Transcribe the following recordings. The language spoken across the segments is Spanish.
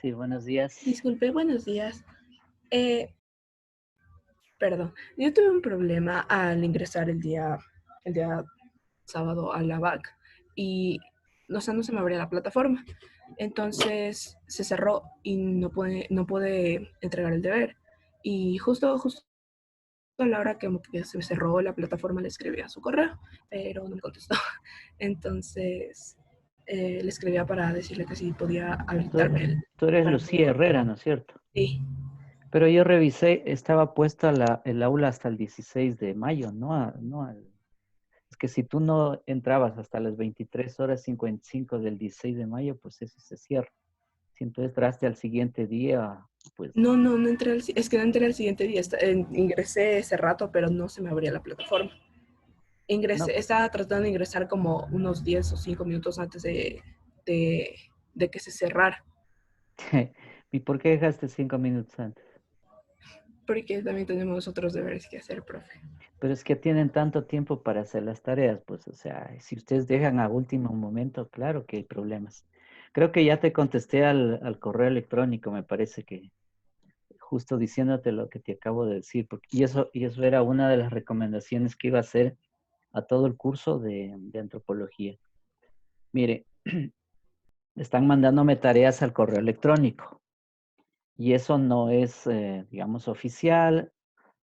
Sí, buenos días. Disculpe, buenos días. Eh, Perdón, yo tuve un problema al ingresar el día sábado a la BAC y no se me abría la plataforma. Entonces se cerró y no pude entregar el deber. Y justo a la hora que se cerró la plataforma le escribí a su correo, pero no me contestó. Entonces le escribía para decirle que si podía Tú, habilitarme tú eres para Lucía poder. Herrera, ¿no es cierto? Sí, Pero yo revisé, estaba puesta el aula hasta el 16 de mayo, es que si tú no entrabas hasta las 23 horas 55 del 16 de mayo, pues eso se cierra. Si tú entraste al siguiente día, pues no entré es que no entré al siguiente día. Ingresé ese rato, pero no se me abría la plataforma. no. Estaba tratando de ingresar como unos 10 o 5 minutos antes de, de que se cerrara, ¿Y por qué dejaste 5 minutos antes? porque también tenemos otros deberes que hacer, profe. Pero es que tienen tanto tiempo para hacer las tareas, pues, o sea, si ustedes dejan a último momento, claro que hay problemas. Creo que ya te contesté al correo electrónico, me parece que justo diciéndote lo que te acabo de decir, porque, y eso era una de las recomendaciones que iba a hacer a todo el curso de antropología. Mire, están mandándome tareas al correo electrónico y eso no es, digamos, oficial.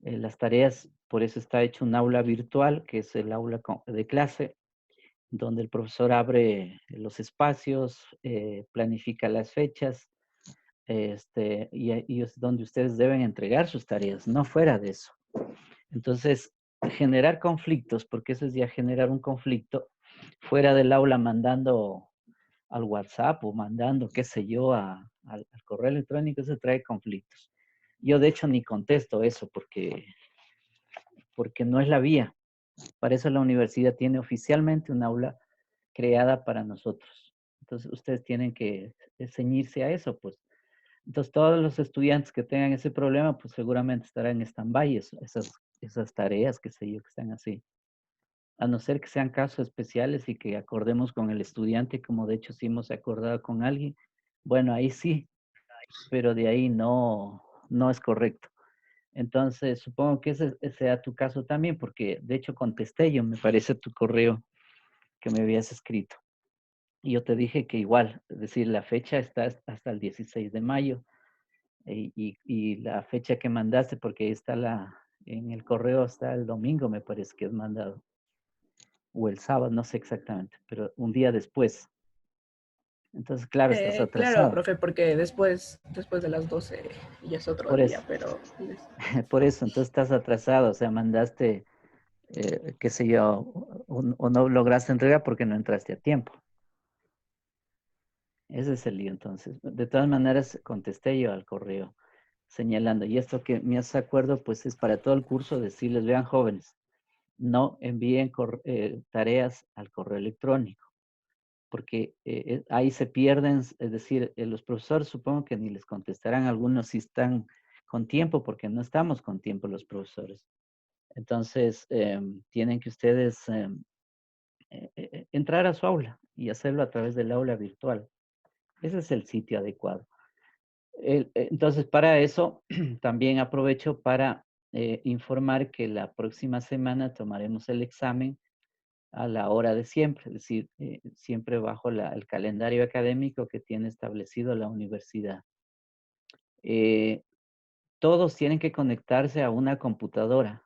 Las tareas, por eso está hecho un aula virtual, que es el aula de clase, donde el profesor abre los espacios, planifica las fechas, y es donde ustedes deben entregar sus tareas, no fuera de eso. Entonces, generar conflictos, porque eso es ya generar un conflicto fuera del aula mandando al WhatsApp o mandando, qué sé yo, al correo electrónico, eso trae conflictos. Yo de hecho ni contesto eso porque no es la vía. Para eso la universidad tiene oficialmente un aula creada para nosotros. Entonces ustedes tienen que ceñirse a eso, pues. Entonces todos los estudiantes que tengan ese problema, pues seguramente estarán en stand-by esas tareas, qué sé yo, que están así. A no ser que sean casos especiales y que acordemos con el estudiante, como de hecho sí hemos acordado con alguien, bueno, ahí sí, pero de ahí no es correcto. Entonces, supongo que ese sea tu caso también, porque de hecho contesté yo, me parece tu correo que me habías escrito. Y yo te dije que igual, es decir, la fecha está hasta el 16 de mayo y la fecha que mandaste, porque ahí está en el correo está el domingo, me parece que es mandado, o el sábado, no sé exactamente, pero un día después. Entonces, claro, estás Claro, atrasado. profe, porque después de las 12 ya es otro Por día, eso, pero por eso, entonces estás atrasado, o sea, mandaste, qué sé yo, o no lograste entregar porque no entraste a tiempo. Ese es el lío, entonces. De todas maneras, contesté yo al correo señalando, y esto que me hace acuerdo, pues es para todo el curso decirles, vean jóvenes, no envíen tareas al correo electrónico, porque ahí se pierden, es decir, los profesores supongo que ni les contestarán algunos si están con tiempo, porque no estamos con tiempo los profesores. Entonces, tienen que ustedes entrar a su aula y hacerlo a través del aula virtual. Ese es el sitio adecuado. Entonces, para eso, también aprovecho para informar que la próxima semana tomaremos el examen a la hora de siempre, es decir, siempre bajo el calendario académico que tiene establecido la universidad. Eh, Todos tienen que conectarse a una computadora.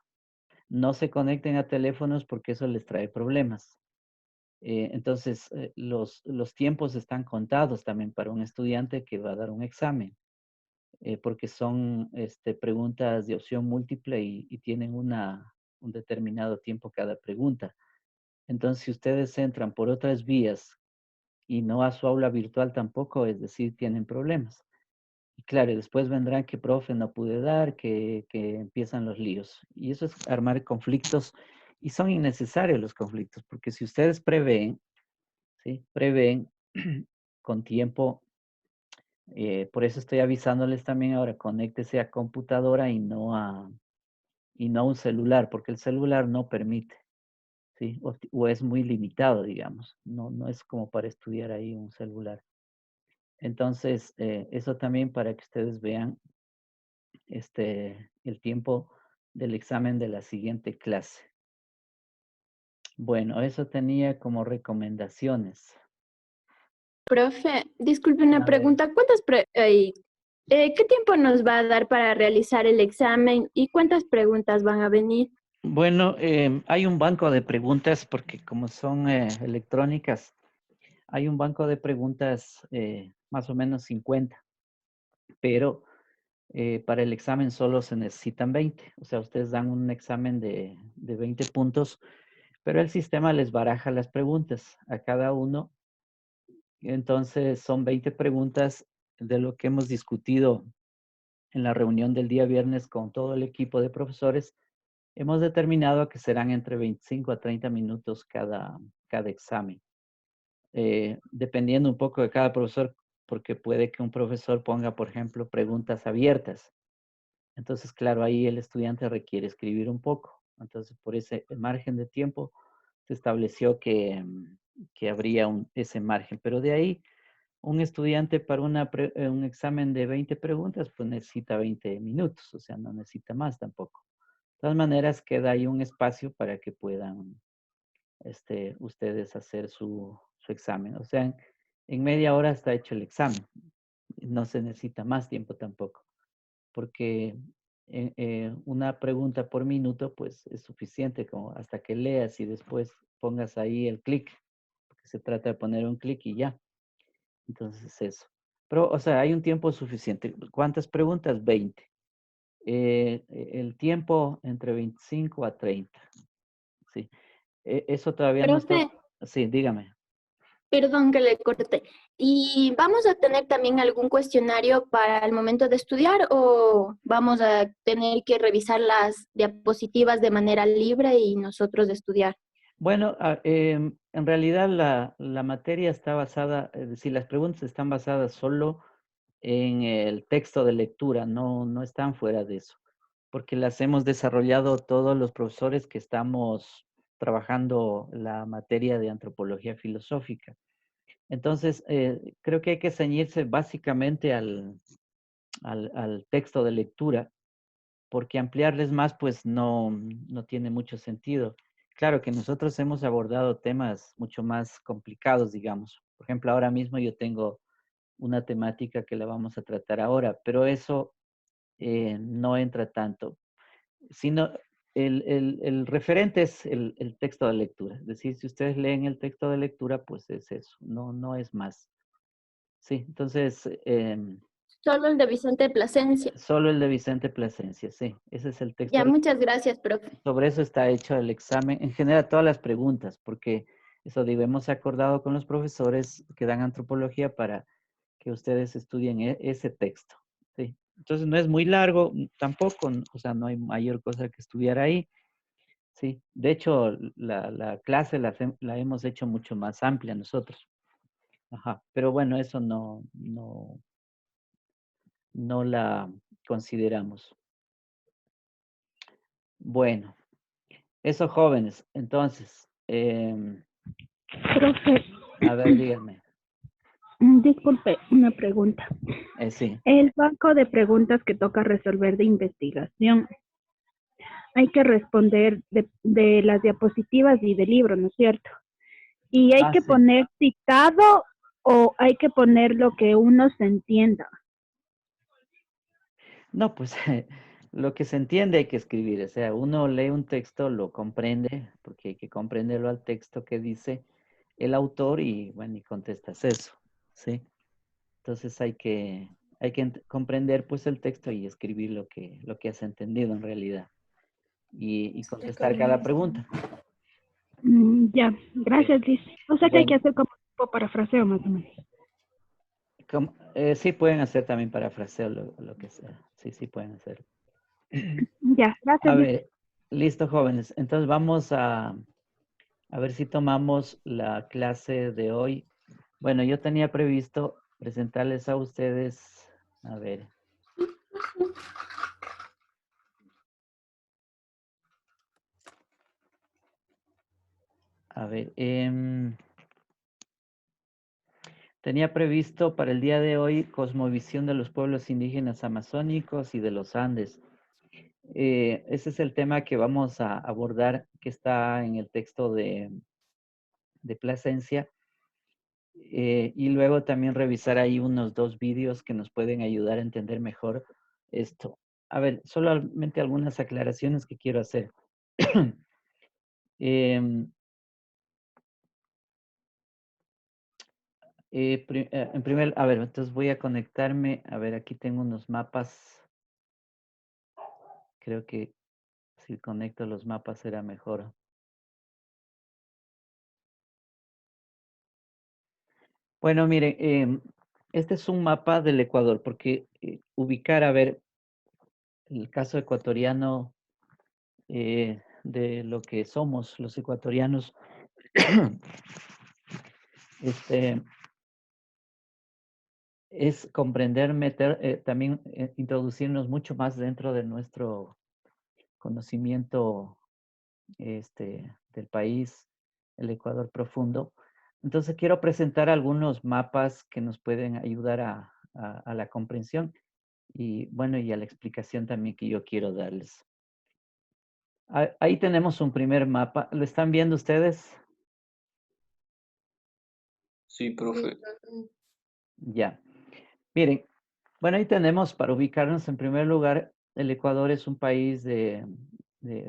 No se conecten a teléfonos porque eso les trae problemas. Entonces, los tiempos están contados también para un estudiante que va a dar un examen. Porque son preguntas de opción múltiple y tienen un determinado tiempo cada pregunta. Entonces, si ustedes entran por otras vías y no a su aula virtual tampoco, es decir, tienen problemas. Y claro, y después vendrán que profe no pude dar, que empiezan los líos. Y eso es armar conflictos y son innecesarios los conflictos, porque si ustedes prevén, ¿sí? Prevén con tiempo. Por eso estoy avisándoles también ahora, conéctese a computadora y no a un celular, porque el celular no permite, ¿sí? O es muy limitado, digamos. No es como para estudiar ahí un celular. Entonces, eso también para que ustedes vean el tiempo del examen de la siguiente clase. Bueno, eso tenía como recomendaciones. Profe, disculpe una A ver. pregunta. ¿Qué tiempo nos va a dar para realizar el examen y cuántas preguntas van a venir? Bueno, hay un banco de preguntas porque como son electrónicas, hay un banco de preguntas más o menos 50, pero para el examen solo se necesitan 20. O sea, ustedes dan un examen de 20 puntos, pero el sistema les baraja las preguntas a cada uno. Entonces son 20 preguntas de lo que hemos discutido en la reunión del día viernes con todo el equipo de profesores. Hemos determinado que serán entre 25 a 30 minutos cada examen, dependiendo un poco de cada profesor, porque puede que un profesor ponga, por ejemplo, preguntas abiertas. Entonces, claro, ahí el estudiante requiere escribir un poco. Entonces, por ese margen de tiempo se estableció que habría ese margen. Pero de ahí, un estudiante para un examen de 20 preguntas, pues necesita 20 minutos, o sea, no necesita más tampoco. De todas maneras, queda ahí un espacio para que puedan ustedes hacer su examen. O sea, en media hora está hecho el examen. No se necesita más tiempo tampoco, porque una pregunta por minuto, pues es suficiente como hasta que leas y después pongas ahí el clic, porque se trata de poner un clic y ya. Entonces eso. Pero, o sea, hay un tiempo suficiente. ¿Cuántas preguntas? 20. El tiempo entre 25 a 30. Sí. Eso todavía no Profe, está. Sí, dígame. perdón que le corte. ¿Y vamos a tener también algún cuestionario para el momento de estudiar o vamos a tener que revisar las diapositivas de manera libre y nosotros estudiar? Bueno, en realidad la materia está basada, es decir, las preguntas están basadas solo en el texto de lectura, no están fuera de eso, porque las hemos desarrollado todos los profesores que estamos trabajando la materia de antropología filosófica. Entonces, creo que hay que ceñirse básicamente al texto de lectura, porque ampliarles más, pues no tiene mucho sentido. Claro que nosotros hemos abordado temas mucho más complicados, digamos. Por ejemplo, ahora mismo yo tengo una temática que la vamos a tratar ahora, pero eso no entra tanto, sino el referente es el texto de lectura. Es decir, si ustedes leen el texto de lectura, pues es eso, no es más. Sí, entonces, Solo el de Vicente Plasencia. solo el de Vicente Plasencia, sí, ese es el texto. Ya, muchas gracias, profe. Sobre eso está hecho el examen, en general todas las preguntas, porque eso digo, hemos acordado con los profesores que dan antropología para que ustedes estudien ese texto, ¿sí? Entonces no es muy largo, tampoco, o sea, no hay mayor cosa que estudiar ahí, ¿sí? De hecho, la clase la hemos hecho mucho más amplia nosotros, ajá, pero bueno, eso no la consideramos. Bueno, eso jóvenes, entonces, Profe, a ver, díganme. disculpe, una pregunta. Sí. El banco de preguntas que toca resolver de investigación, hay que responder de las diapositivas y del libro, ¿no es cierto? Y hay Ah, que sí. poner citado o hay que poner lo que uno se entienda. No, pues lo que se entiende hay que escribir. O sea, uno lee un texto, lo comprende, porque hay que comprenderlo al texto que dice el autor y bueno, y contestas eso, ¿sí? Entonces hay que comprender pues el texto y escribir lo que has entendido en realidad y contestar cada pregunta. Ya, Sí. gracias, Liz. O sea que hay que Bueno, hacer como tipo parafraseo más o menos. sí pueden hacer también parafraseo, lo que sea. Sí, sí pueden hacer. Ya, A gracias, Liz. ver, listo, jóvenes. Entonces vamos a ver si tomamos la clase de hoy. Bueno, yo tenía previsto presentarles a ustedes, a ver, a ver, Tenía previsto para el día de hoy cosmovisión de los pueblos indígenas amazónicos y de los Andes. Ese es el tema que vamos a abordar, que está en el texto de Plasencia. Y luego también revisar ahí unos 2 vídeos que nos pueden ayudar a entender mejor esto. A ver, solamente algunas aclaraciones que quiero hacer. Em, en primer, a ver, entonces voy a conectarme. A ver, aquí tengo unos mapas. Creo que si conecto los mapas será mejor. Bueno, mire, este es un mapa del Ecuador, porque ubicar, a ver, el caso ecuatoriano de lo que somos los ecuatorianos, este, es comprender, meter, también introducirnos mucho más dentro de nuestro conocimiento del país, el Ecuador profundo. Entonces quiero presentar algunos mapas que nos pueden ayudar a la comprensión y bueno, y a la explicación también que yo quiero darles. Ahí tenemos un primer mapa. ¿Lo están viendo ustedes? Sí, profe. Ya. Miren, bueno, ahí tenemos para ubicarnos en primer lugar, el Ecuador es un país de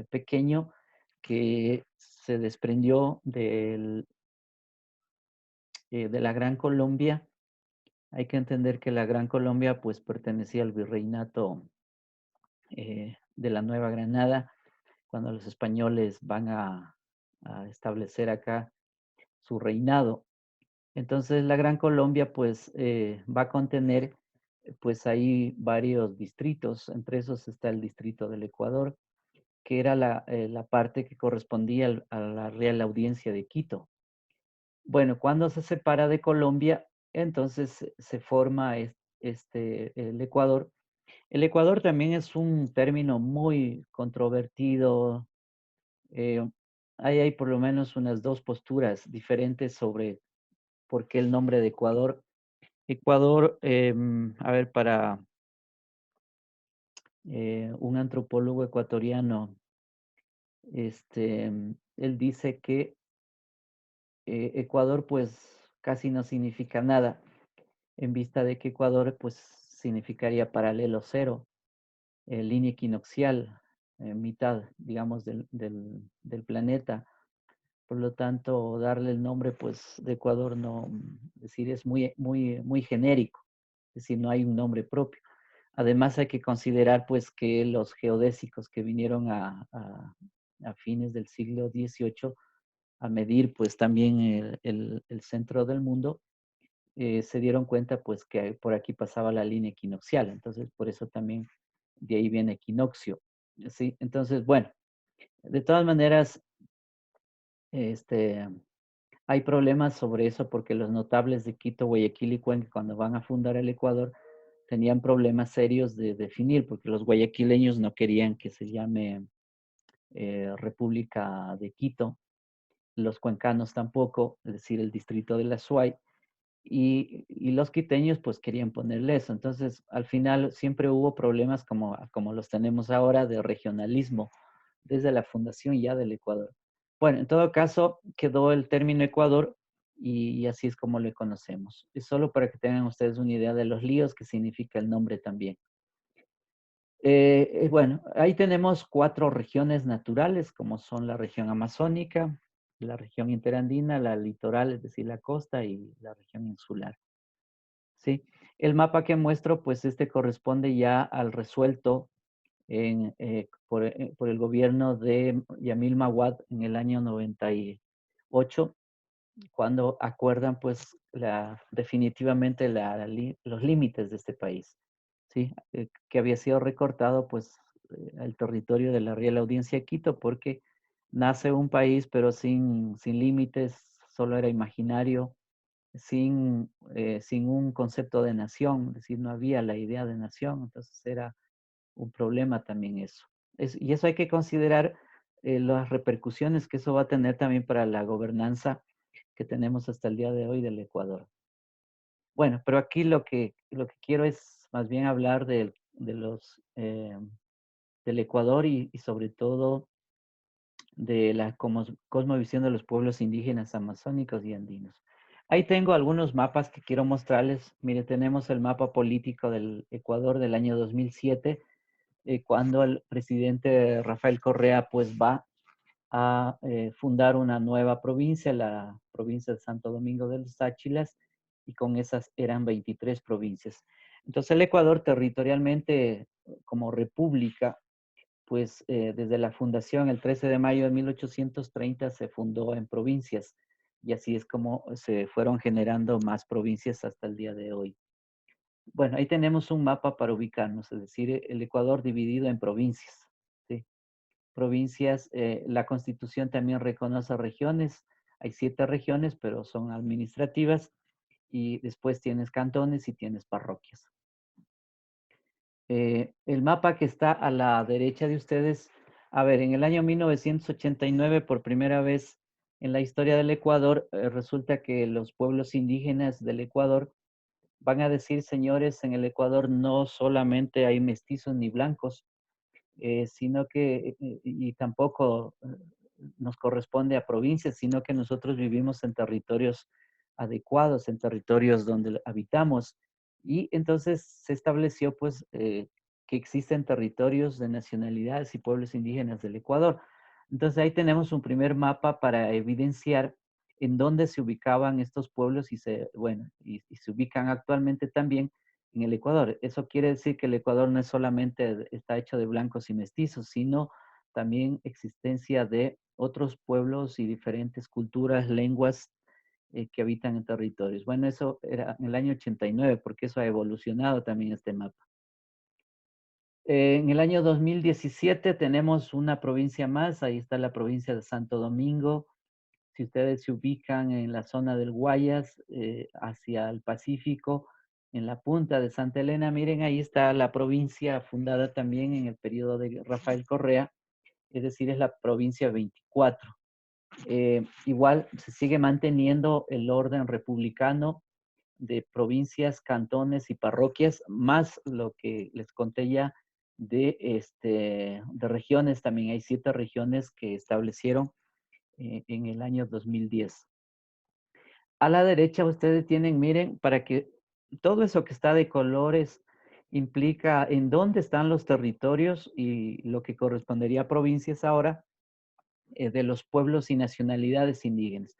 pequeño que se desprendió de la Gran Colombia. Hay que entender que la Gran Colombia pues pertenecía al virreinato de la Nueva Granada, cuando los españoles van a establecer acá su reinado. Entonces la Gran Colombia pues va a contener pues ahí varios distritos, entre esos está el distrito del Ecuador, que era la parte que correspondía a la Real Audiencia de Quito. Bueno, cuando se separa de Colombia, entonces se forma el Ecuador. El Ecuador también es un término muy controvertido. eh, Ahí hay por lo menos unas 2 posturas diferentes sobre por qué el nombre de Ecuador. Ecuador, a ver, para un antropólogo ecuatoriano, él dice que Ecuador pues casi no significa nada, en vista de que Ecuador pues significaría paralelo cero, línea equinoccial, mitad, digamos, del planeta. Por lo tanto, darle el nombre pues de Ecuador no, decir, es muy genérico, es decir, no hay un nombre propio. Además hay que considerar pues que los geodésicos que vinieron a fines del siglo XVIII a medir pues también el centro del mundo, se dieron cuenta pues que por aquí pasaba la línea equinoccial, entonces por eso también de ahí viene equinoccio, ¿sí? Entonces, bueno, de todas maneras, este, hay problemas sobre eso porque los notables de Quito, Guayaquil y Cuenca, cuando van a fundar el Ecuador, tenían problemas serios de definir, porque los guayaquileños no querían que se llame República de Quito, los cuencanos tampoco, es decir, el distrito de la Suay, y los quiteños pues querían ponerle eso. Entonces, al final siempre hubo problemas como los tenemos ahora de regionalismo desde la fundación ya del Ecuador. Bueno, en todo caso, quedó el término Ecuador y así es como le conocemos. Es solo para que tengan ustedes una idea de los líos que significa el nombre también. Bueno, ahí tenemos 4 regiones naturales, como son la región amazónica, la región interandina, la litoral, es decir, la costa, y la región insular. ¿Sí? El mapa que muestro, pues corresponde ya al resuelto por el gobierno de Yamil Maguad en el año 98, cuando acuerdan pues definitivamente los límites de este país, ¿sí? Que había sido recortado pues el territorio de la Real Audiencia de Quito, porque nace un país pero sin límites, solo era imaginario, sin un concepto de nación, es decir, no había la idea de nación, entonces era un problema también eso. Y eso hay que considerar las repercusiones que eso va a tener también para la gobernanza que tenemos hasta el día de hoy del Ecuador. Bueno, pero aquí lo que quiero es más bien hablar del Ecuador y sobre todo de la cosmovisión de los pueblos indígenas amazónicos y andinos. Ahí tengo algunos mapas que quiero mostrarles. Mire, tenemos el mapa político del Ecuador del año 2007, cuando el presidente Rafael Correa pues va a fundar una nueva provincia, la provincia de Santo Domingo de los Áchilas, y con esas eran 23 provincias. Entonces el Ecuador territorialmente como república pues desde la fundación, el 13 de mayo de 1830, se fundó en provincias y así es como se fueron generando más provincias hasta el día de hoy. Bueno, ahí tenemos un mapa para ubicarnos, es decir, el Ecuador dividido en provincias. ¿Sí? Provincias, la Constitución también reconoce regiones, hay 7 regiones, pero son administrativas y después tienes cantones y tienes parroquias. El mapa que está a la derecha de ustedes, a ver, en el año 1989, por primera vez en la historia del Ecuador, resulta que los pueblos indígenas del Ecuador van a decir, señores, en el Ecuador no solamente hay mestizos ni blancos, sino que, y tampoco nos corresponde a provincias, sino que nosotros vivimos en territorios adecuados, en territorios donde habitamos. Y entonces se estableció pues que existen territorios de nacionalidades y pueblos indígenas del Ecuador. Entonces ahí tenemos un primer mapa para evidenciar en dónde se ubicaban estos pueblos y se ubican actualmente también en el Ecuador. Eso quiere decir que el Ecuador no es solamente está hecho de blancos y mestizos, sino también existencia de otros pueblos y diferentes culturas, lenguas que habitan en territorios. Bueno, eso era en el año 89, porque eso ha evolucionado también este mapa. En el año 2017 tenemos una provincia más, ahí está la provincia de Santo Domingo. Si ustedes se ubican en la zona del Guayas, hacia el Pacífico, en la punta de Santa Elena, miren, ahí está la provincia fundada también en el periodo de Rafael Correa, es decir, es la provincia 24. Igual se sigue manteniendo el orden republicano de provincias, cantones y parroquias, más lo que les conté ya de regiones. También hay 7 regiones que establecieron en el año 2010. A la derecha ustedes tienen, miren, para que todo eso que está de colores implica en dónde están los territorios y lo que correspondería a provincias ahora de los pueblos y nacionalidades indígenas.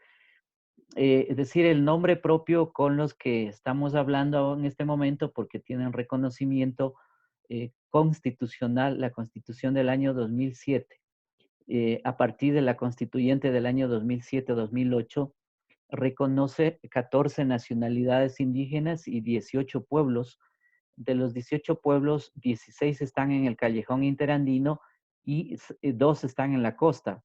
Es decir, el nombre propio con los que estamos hablando en este momento porque tienen reconocimiento constitucional, la Constitución del año 2007. A partir de la constituyente del año 2007-2008, reconoce 14 nacionalidades indígenas y 18 pueblos. De los 18 pueblos, 16 están en el callejón interandino y 2 están en la costa.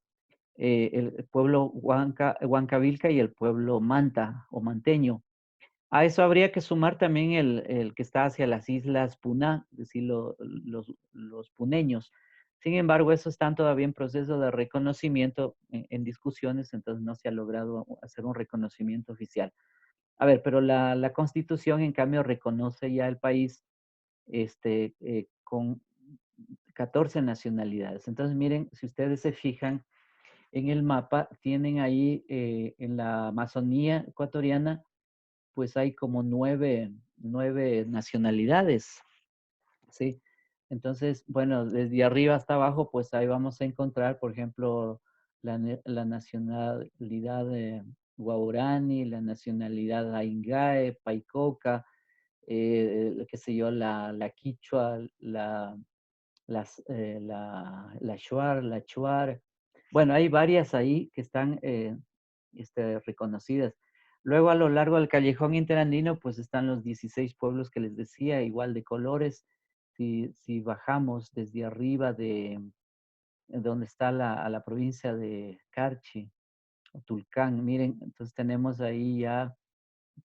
El pueblo Huancavilca y el pueblo Manta o Manteño. A eso habría que sumar también el que está hacia las islas Puná, es decir, los puneños. Sin embargo, esos están todavía en proceso de reconocimiento en discusiones, entonces no se ha logrado hacer un reconocimiento oficial. A ver, pero la Constitución, en cambio, reconoce ya el país con 14 nacionalidades. Entonces, miren, si ustedes se fijan en el mapa, tienen ahí en la Amazonía ecuatoriana, pues hay como 9 nacionalidades, ¿sí? Entonces, bueno, desde arriba hasta abajo, pues ahí vamos a encontrar, por ejemplo, la nacionalidad de Guaurani, la nacionalidad Aingae, Paicoca, qué sé yo, la Quichua, la Shuar, la Chuar. Bueno, hay varias ahí que están reconocidas. Luego, a lo largo del callejón interandino, pues están los 16 pueblos que les decía, igual de colores. Si bajamos desde arriba de donde está a la provincia de Carchi o Tulcán, miren, entonces tenemos ahí ya,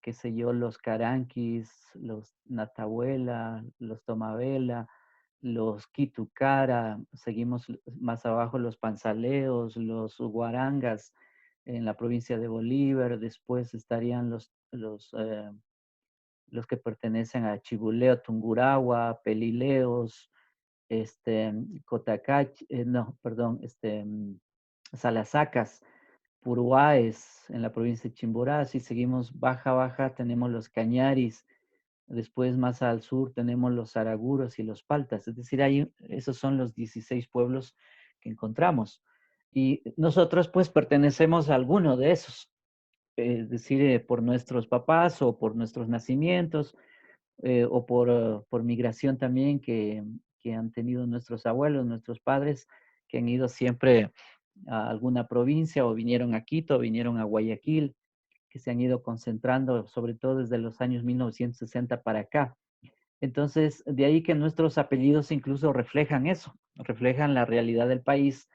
qué sé yo, los Caranquis, los Natahuela, los Tomabela, los Quitucara, seguimos más abajo los Panzaleos, los Guarangas en la provincia de Bolívar, después estarían los que pertenecen a Chibuleo, Tungurahua, Pelileos, Cotacachi, no, perdón, Salasacas, Puruáes, en la provincia de Chimborazo. Si seguimos baja, tenemos los Cañaris. Después, más al sur, tenemos los Araguros y los Paltas. Es decir, esos son los 16 pueblos que encontramos. Y nosotros, pues, pertenecemos a alguno de esos. Es decir, por nuestros papás o por nuestros nacimientos, o por migración también que han tenido nuestros abuelos, nuestros padres, que han ido siempre a alguna provincia o vinieron a Quito, vinieron a Guayaquil, que se han ido concentrando, sobre todo desde los años 1960 para acá. Entonces, de ahí que nuestros apellidos incluso reflejan eso, reflejan la realidad del país.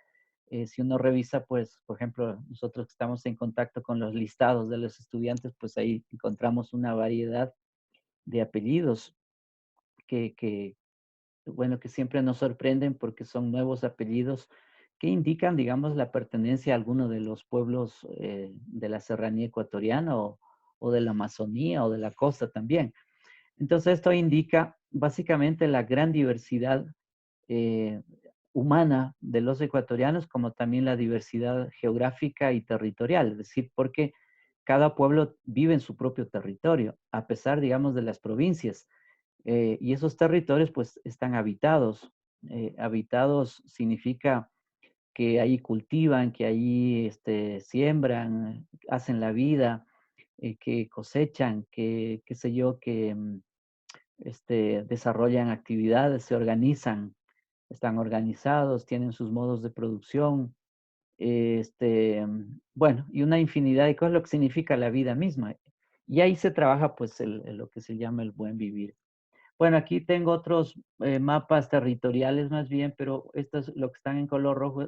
Si uno revisa, pues, por ejemplo, nosotros que estamos en contacto con los listados de los estudiantes, pues ahí encontramos una variedad de apellidos que, bueno, que siempre nos sorprenden porque son nuevos apellidos que indican, digamos, la pertenencia a alguno de los pueblos de la serranía ecuatoriana o de la Amazonía o de la costa también. Entonces, esto indica básicamente la gran diversidad eh, humana de los ecuatorianos, como también la diversidad geográfica y territorial, es decir, porque cada pueblo vive en su propio territorio, a pesar, digamos, de las provincias. Y esos territorios, pues, están habitados. Habitados significa que ahí cultivan, que ahí siembran, hacen la vida, que cosechan, que, qué sé yo, que desarrollan actividades, se organizan, están organizados, tienen sus modos de producción, bueno, y una infinidad de cosas, lo que significa la vida misma. Y ahí se trabaja, pues, lo que se llama el buen vivir. Bueno, aquí tengo otros mapas territoriales más bien, pero estos, lo que están en color rojo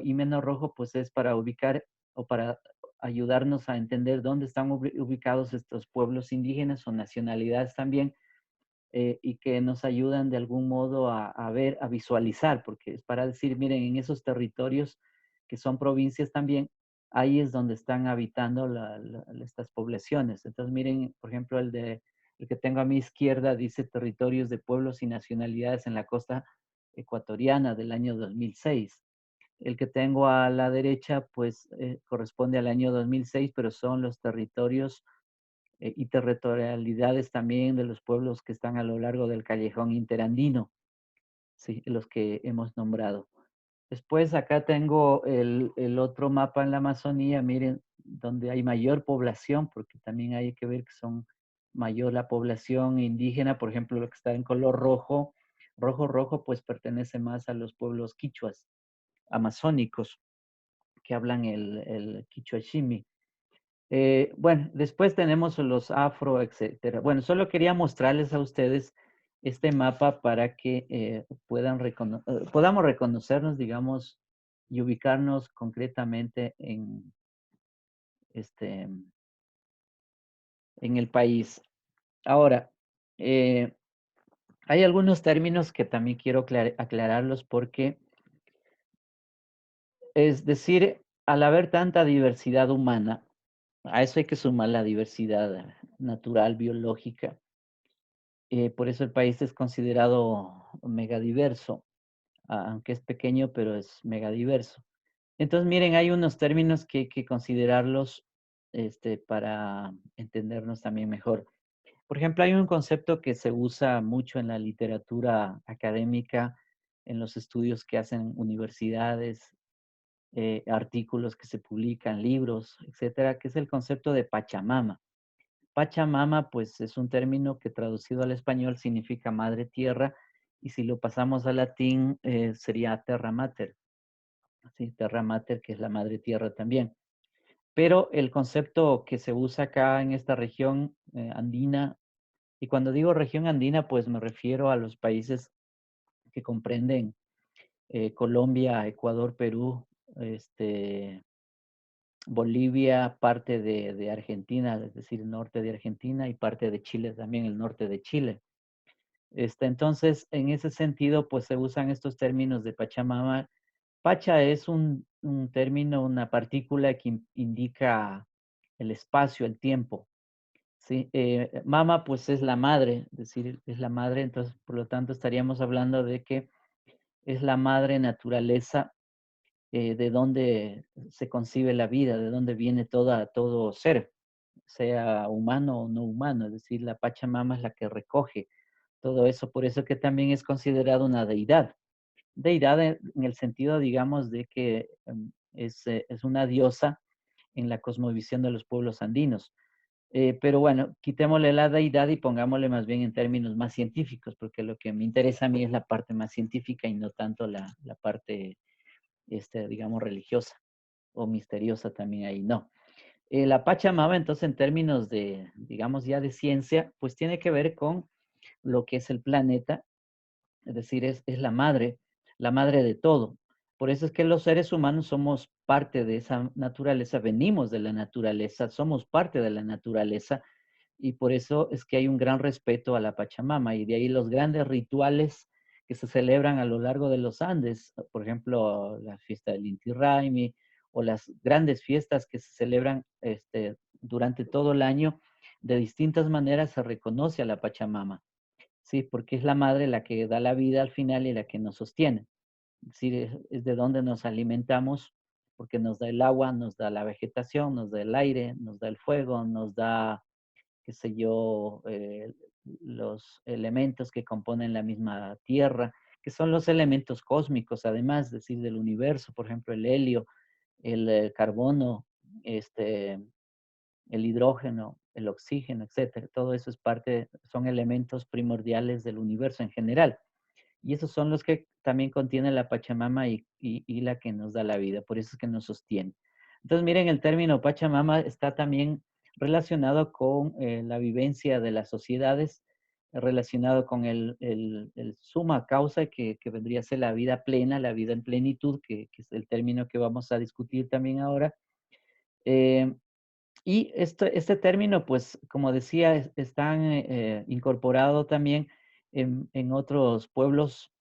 y menos rojo, pues es para ubicar o para ayudarnos a entender dónde están ubicados estos pueblos indígenas o nacionalidades también, y que nos ayudan de algún modo a ver, a visualizar, porque es para decir, miren, en esos territorios que son provincias también, ahí es donde están habitando estas poblaciones. Entonces, miren, por ejemplo, el que tengo a mi izquierda dice territorios de pueblos y nacionalidades en la costa ecuatoriana del año 2006. El que tengo a la derecha, pues, corresponde al año 2006, pero son los territorios y territorialidades también de los pueblos que están a lo largo del callejón interandino, sí, los que hemos nombrado. Después acá tengo el otro mapa en la Amazonía, miren, donde hay mayor población, porque también hay que ver que son mayor la población indígena, por ejemplo, lo que está en color rojo, rojo, pues pertenece más a los pueblos quichuas, amazónicos, que hablan el quichua shimi. Bueno, después tenemos los afro, etcétera. Bueno, solo quería mostrarles a ustedes este mapa para que podamos reconocernos, digamos, y ubicarnos concretamente este, en el país. Ahora, hay algunos términos que también quiero aclararlos porque, es decir, al haber tanta diversidad humana, a eso hay que sumar la diversidad natural, biológica. Por eso el país es considerado megadiverso, aunque es pequeño, pero es megadiverso. Entonces, miren, hay unos términos que hay que considerarlos para entendernos también mejor. Por ejemplo, hay un concepto que se usa mucho en la literatura académica, en los estudios que hacen universidades, artículos que se publican, libros, etcétera, que es el concepto de Pachamama. Pachamama, pues es un término que traducido al español significa madre tierra, y si lo pasamos al latín sería terra mater, ¿sí? Terra mater, que es la madre tierra también. Pero el concepto que se usa acá en esta región andina, y cuando digo región andina, pues me refiero a los países que comprenden Colombia, Ecuador, Perú, Bolivia, parte de Argentina, es decir, el norte de Argentina, y parte de Chile también, el norte de Chile. Entonces, en ese sentido, pues se usan estos términos de Pachamama. Pacha es un término, una partícula que indica el espacio, el tiempo. ¿sí? Mama, pues es la madre, es decir, es la madre, entonces, por lo tanto, estaríamos hablando de que es la madre naturaleza de donde se concibe la vida, de donde viene todo ser, sea humano o no humano, es decir, la Pachamama es la que recoge todo eso, por eso que también es considerada una deidad. Deidad en el sentido, digamos, de que es una diosa en la cosmovisión de los pueblos andinos. Pero bueno, quitémosle la deidad y pongámosle más bien en términos más científicos, porque lo que me interesa a mí es la parte más científica y no tanto la parte, digamos, religiosa o misteriosa también ahí, no. La Pachamama, entonces, en términos de, digamos, ya de ciencia, pues tiene que ver con lo que es el planeta, es decir, es la madre de todo. Por eso es que los seres humanos somos parte de esa naturaleza, venimos de la naturaleza, somos parte de la naturaleza, y por eso es que hay un gran respeto a la Pachamama, y de ahí los grandes rituales que se celebran a lo largo de los Andes, por ejemplo, la fiesta del Inti Raymi, o las grandes fiestas que se celebran durante todo el año, de distintas maneras se reconoce a la Pachamama. Sí, porque es la madre la que da la vida al final y la que nos sostiene. Es decir, es de donde nos alimentamos, porque nos da el agua, nos da la vegetación, nos da el aire, nos da el fuego, nos da, qué sé yo, los elementos que componen la misma tierra, que son los elementos cósmicos, además, es decir, del universo, por ejemplo, el helio, el carbono, este, el hidrógeno, el oxígeno, etcétera. Todo eso es parte, son elementos primordiales del universo en general. Y esos son los que también contiene la Pachamama y la que nos da la vida, por eso es que nos sostiene. Entonces, miren, el término Pachamama está también relacionado con la vivencia de las sociedades, relacionado con el suma causa, que vendría a ser la vida plena, la vida en plenitud, que es el término que vamos a discutir también ahora. Eh, y este término, pues, como decía, está incorporado también en otros pueblos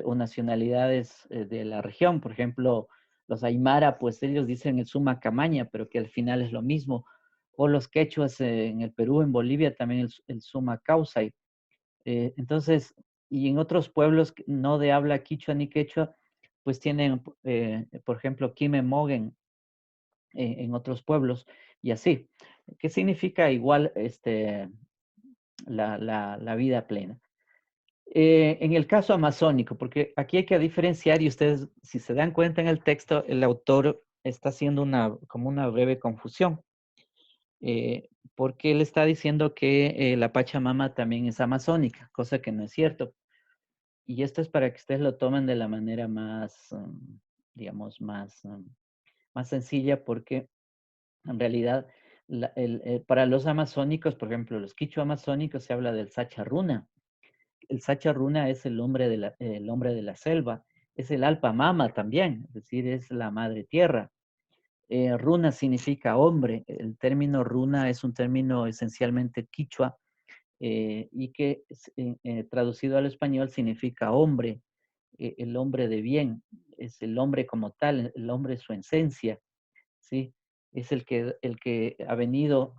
o nacionalidades de la región. Por ejemplo, los Aymara, pues ellos dicen el suma camaña, pero que al final es lo mismo. O los quechuas en el Perú, en Bolivia, también el suma causay. Entonces, y en otros pueblos no de habla quichua ni quechua, pues tienen, por ejemplo, Quime Mogen, en otros pueblos y así. ¿Qué significa igual la vida plena? En el caso amazónico, porque aquí hay que diferenciar y ustedes, si se dan cuenta en el texto, el autor está haciendo como una breve confusión, porque él está diciendo que la Pachamama también es amazónica, cosa que no es cierto. Y esto es para que ustedes lo tomen de la manera más, digamos, más sencilla, porque en realidad, para los amazónicos, por ejemplo, los quichua amazónicos, se habla del Sacharruna. El Sacharruna es el hombre de la selva, es el Alpa Mama también, es decir, es la madre tierra. Runa significa hombre. El término runa es un término esencialmente quichua y que traducido al español significa hombre, el hombre de bien, es el hombre como tal, el hombre es su esencia. ¿Sí? Es el que ha venido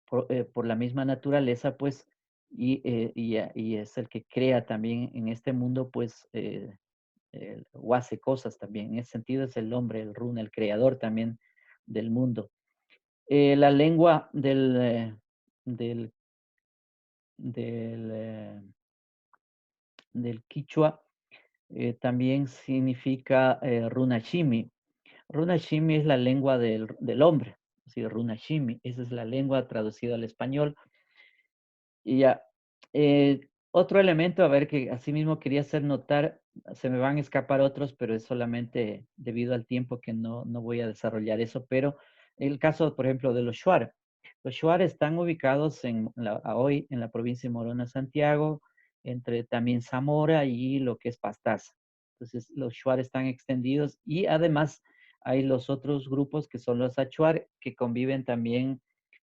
por la misma naturaleza, pues, y es el que crea también en este mundo, pues, o hace cosas también. En ese sentido es el hombre, el runa, el creador también del mundo. La lengua del, del, eh, del quichua también significa runashimi. Runashimi es la lengua del hombre, así Runashimi, esa es la lengua traducida al español. Y ya, otro elemento, a ver, que asimismo quería hacer notar, se me van a escapar otros, pero es solamente debido al tiempo que no voy a desarrollar eso, pero el caso, por ejemplo, de los Shuar. Los Shuar están ubicados hoy en la provincia de Morona, Santiago, entre también Zamora y lo que es Pastaza. Entonces, los Shuar están extendidos y además hay los otros grupos que son los Achuar, que conviven también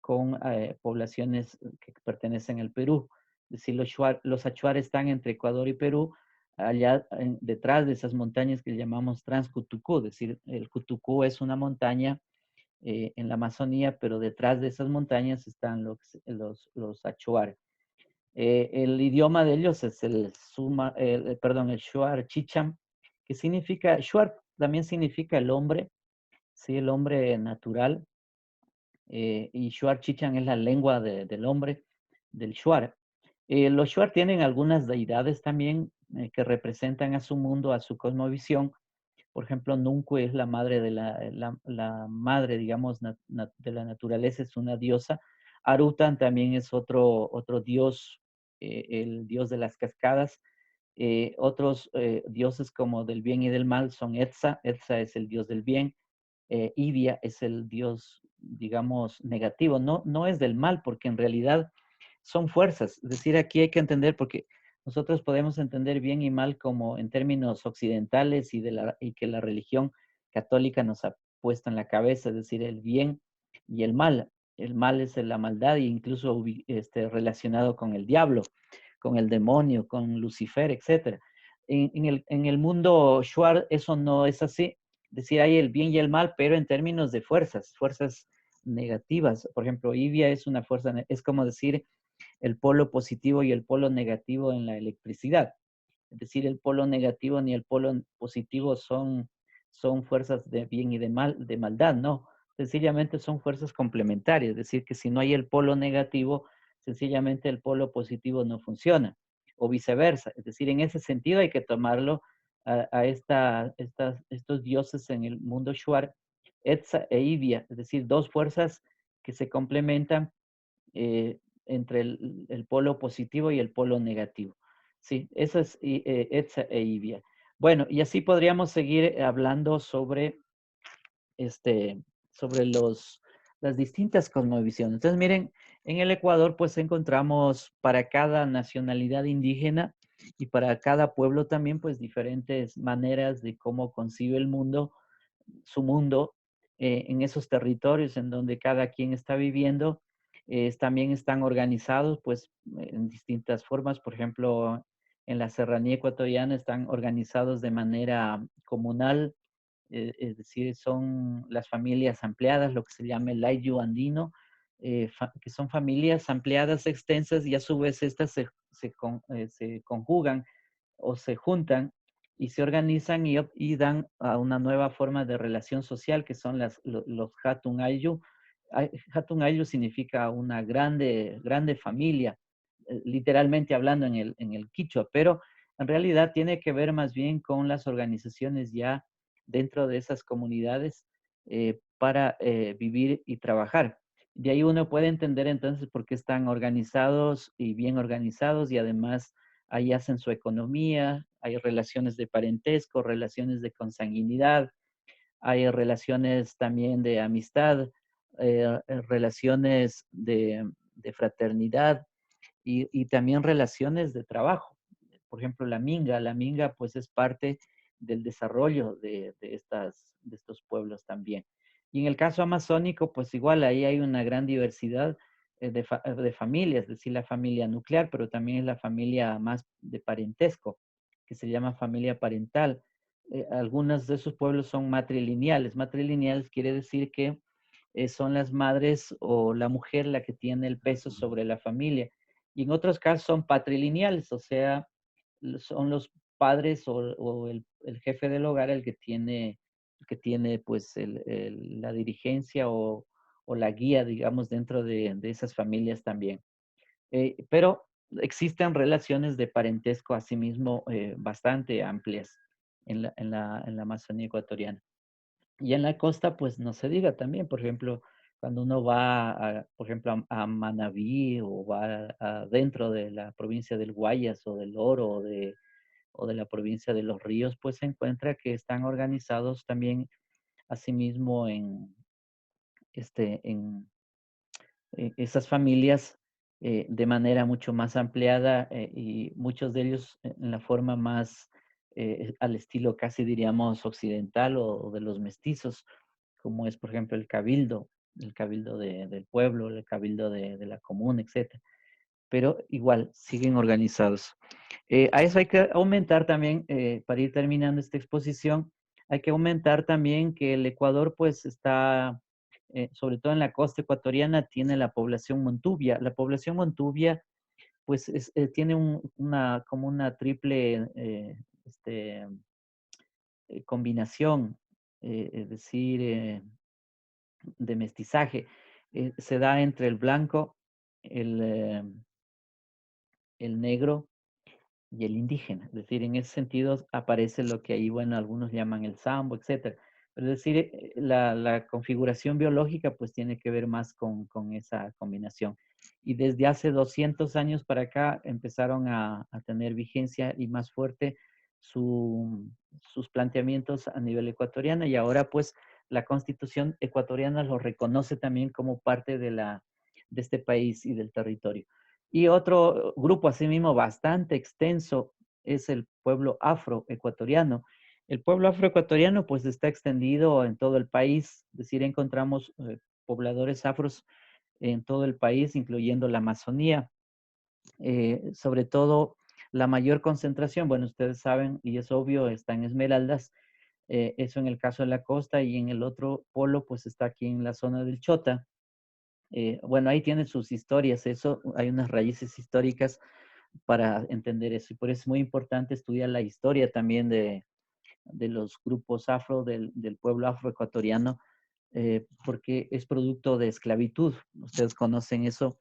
con poblaciones que pertenecen al Perú. Es decir, los Achuar están entre Ecuador y Perú, allá detrás de esas montañas que llamamos Transcutucú. Es decir, el Cutucú es una montaña en la Amazonía, pero detrás de esas montañas están los Achuar. El idioma de ellos es el Shuar Chicham, que significa, Shuar también significa el hombre, ¿sí? El hombre natural, y Shuar Chicham es la lengua del hombre, del Shuar. Los Shuar tienen algunas deidades también que representan a su mundo, a su cosmovisión. Por ejemplo, Nuncu es la madre de la madre, digamos, de la naturaleza, es una diosa. Arutan también es otro dios, el dios de las cascadas. Otros dioses como del bien y del mal son Etza. Etza es el dios del bien. Ibia es el dios, digamos, negativo. No es del mal, porque en realidad son fuerzas. Es decir, aquí hay que entender, porque nosotros podemos entender bien y mal como en términos occidentales y que la religión católica nos ha puesto en la cabeza, es decir, el bien y el mal. El mal es la maldad e incluso relacionado con el diablo, con el demonio, con Lucifer, etc. En el mundo Shuar eso no es así. Es decir, hay el bien y el mal, pero en términos de fuerzas negativas. Por ejemplo, Ibia es una fuerza, es como decir el polo positivo y el polo negativo en la electricidad. Es decir, el polo negativo ni el polo positivo son fuerzas de bien y de maldad, no. Sencillamente son fuerzas complementarias. Es decir, que si no hay el polo negativo, sencillamente el polo positivo no funciona. O viceversa. Es decir, en ese sentido hay que tomarlo a estos dioses en el mundo Shuar, Etza e Ibia. Es decir, dos fuerzas que se complementan entre el polo positivo y el polo negativo. Sí, eso es Etza e Ibia. Bueno, y así podríamos seguir hablando este, sobre las distintas cosmovisiones. Entonces, miren, en el Ecuador, pues encontramos para cada nacionalidad indígena y para cada pueblo también, pues diferentes maneras de cómo concibe el mundo, su mundo, en esos territorios en donde cada quien está viviendo. También están organizados, pues, en distintas formas. Por ejemplo, en la serranía ecuatoriana están organizados de manera comunal, es decir, son las familias ampliadas, lo que se llama el Ayllu andino, que son familias ampliadas, extensas, y a su vez estas se conjugan o se juntan y se organizan y dan a una nueva forma de relación social, que son los Hatun Ayllu. Hatun Ayllu significa una grande familia, literalmente hablando en el quichua, pero en realidad tiene que ver más bien con las organizaciones ya dentro de esas comunidades para vivir y trabajar. De ahí uno puede entender entonces por qué están organizados y bien organizados, y además ahí hacen su economía, hay relaciones de parentesco, relaciones de consanguinidad, hay relaciones también de amistad, relaciones de fraternidad y también relaciones de trabajo. Por ejemplo, la minga pues es parte del desarrollo de estos pueblos también. Y en el caso amazónico, pues igual ahí hay una gran diversidad de familias, es decir, la familia nuclear, pero también es la familia más de parentesco, que se llama familia parental. Algunos de esos pueblos son matrilineales. Matrilineales quiere decir que son las madres o la mujer la que tiene el peso sobre la familia. Y en otros casos son patrilineales, o sea, son los padres o el jefe del hogar el que tiene pues la dirigencia o la guía, digamos, dentro de esas familias también. Pero existen relaciones de parentesco asimismo bastante amplias en la Amazonía ecuatoriana. Y en la costa, pues no se diga también, por ejemplo, cuando uno va, por ejemplo, a Manabí o va dentro de la provincia del Guayas o del Oro o de la provincia de Los Ríos, pues se encuentra que están organizados también asimismo en esas familias de manera mucho más ampliada y muchos de ellos en la forma más al estilo casi diríamos occidental o de los mestizos, como es por ejemplo el cabildo del pueblo, el cabildo de la comuna, etcétera. Pero igual siguen organizados. A eso hay que aumentar también, para ir terminando esta exposición, hay que aumentar también que el Ecuador pues está sobre todo en la costa ecuatoriana, tiene la población montubia. La población montubia, pues, tiene como una triple combinación, es decir, de mestizaje. Se da entre el blanco, el, eh, el negro y el indígena. Es decir, en ese sentido aparece lo que ahí, bueno, algunos llaman el sambo, etcétera. Pero es decir, la configuración biológica pues tiene que ver más con esa combinación. Y desde hace 200 años para acá empezaron a tener vigencia y más fuerte sus planteamientos a nivel ecuatoriano y ahora pues la constitución ecuatoriana lo reconoce también como parte de este país y del territorio. Y otro grupo asimismo bastante extenso es el pueblo afroecuatoriano. El pueblo afroecuatoriano pues está extendido en todo el país, es decir, encontramos pobladores afros en todo el país, incluyendo la Amazonía. Sobre todo la mayor concentración, bueno, ustedes saben, y es obvio, está en Esmeraldas, eso en el caso de la costa, y en el otro polo pues está aquí en la zona del Chota. Bueno, ahí tienen sus historias, eso, hay unas raíces históricas para entender eso. Y por eso es muy importante estudiar la historia también de los grupos afro, del pueblo afroecuatoriano, porque es producto de esclavitud. Ustedes conocen eso,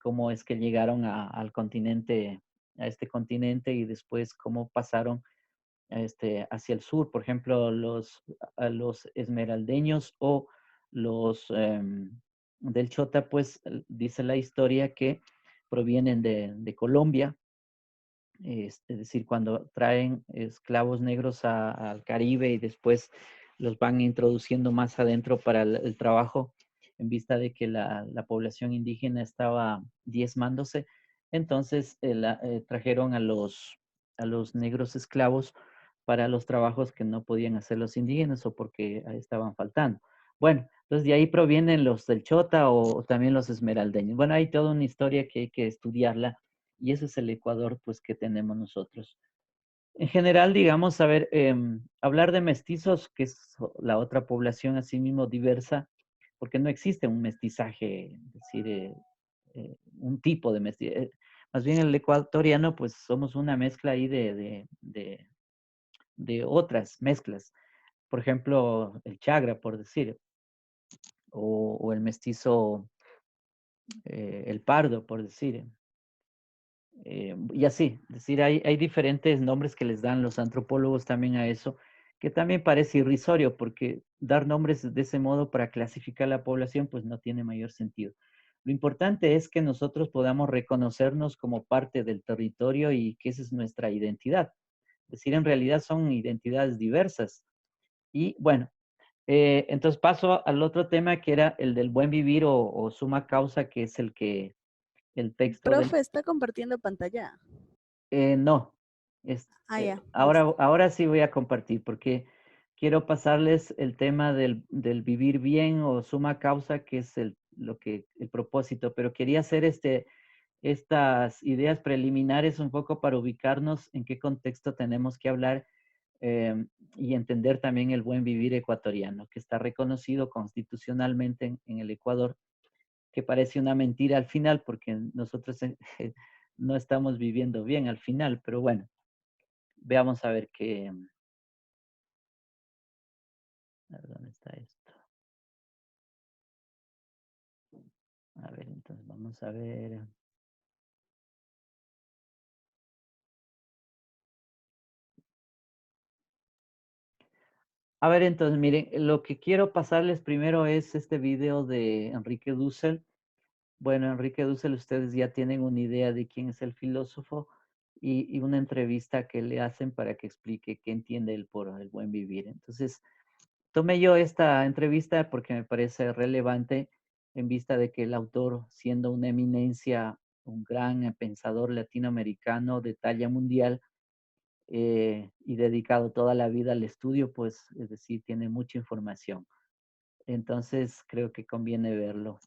cómo es que llegaron al continente, a este continente y después cómo pasaron hacia el sur. Por ejemplo, a los esmeraldeños o los del Chota, pues dice la historia que provienen de Colombia, es decir, cuando traen esclavos negros al Caribe y después los van introduciendo más adentro para el trabajo en vista de que la población indígena estaba diezmándose, entonces trajeron a los negros esclavos para los trabajos que no podían hacer los indígenas o porque estaban faltando. Bueno, entonces de ahí provienen los del Chota o también los esmeraldeños. Bueno, hay toda una historia que hay que estudiarla y ese es el Ecuador pues que tenemos nosotros. En general, digamos, a ver, hablar de mestizos, que es la otra población así mismo diversa, porque no existe un mestizaje, es decir, un tipo de mestizaje. Más bien el ecuatoriano, pues somos una mezcla ahí de otras mezclas. Por ejemplo, el chagra, por decir, o el mestizo, el pardo, por decir. Y así, es decir, hay diferentes nombres que les dan los antropólogos también a eso, que también parece irrisorio, porque dar nombres de ese modo para clasificar la población, pues no tiene mayor sentido. Lo importante es que nosotros podamos reconocernos como parte del territorio y que esa es nuestra identidad. Es decir, en realidad son identidades diversas. Y bueno, entonces paso al otro tema que era el del buen vivir o suma causa, que es el texto del... Profe, está compartiendo pantalla. No, Ya, ahora, listo. ahora sí voy a compartir porque quiero pasarles el tema del vivir bien o suma causa, que es el propósito, pero quería hacer estas ideas preliminares un poco para ubicarnos en qué contexto tenemos que hablar y entender también el buen vivir ecuatoriano, que está reconocido constitucionalmente en el Ecuador, que parece una mentira al final porque nosotros no estamos viviendo bien al final, pero bueno, veamos a ver qué, a ver, ¿dónde está esto? A ver, entonces vamos a ver. A ver, entonces, miren, lo que quiero pasarles primero es este video de Enrique Dussel. Bueno, Enrique Dussel, ustedes ya tienen una idea de quién es el filósofo y una entrevista que le hacen para que explique qué entiende él por el buen vivir. Entonces, tomé yo esta entrevista porque me parece relevante en vista de que el autor, siendo una eminencia, un gran pensador latinoamericano de talla mundial y dedicado toda la vida al estudio, pues es decir, tiene mucha información. Entonces, creo que conviene verlo.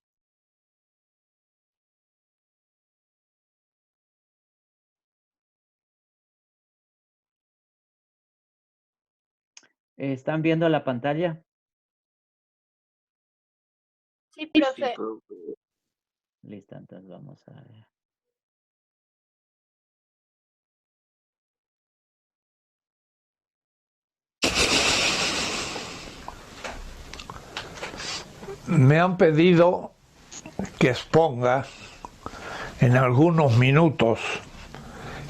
¿Están viendo la pantalla? Sí, profe. Listo, entonces vamos a ver. Me han pedido que exponga en algunos minutos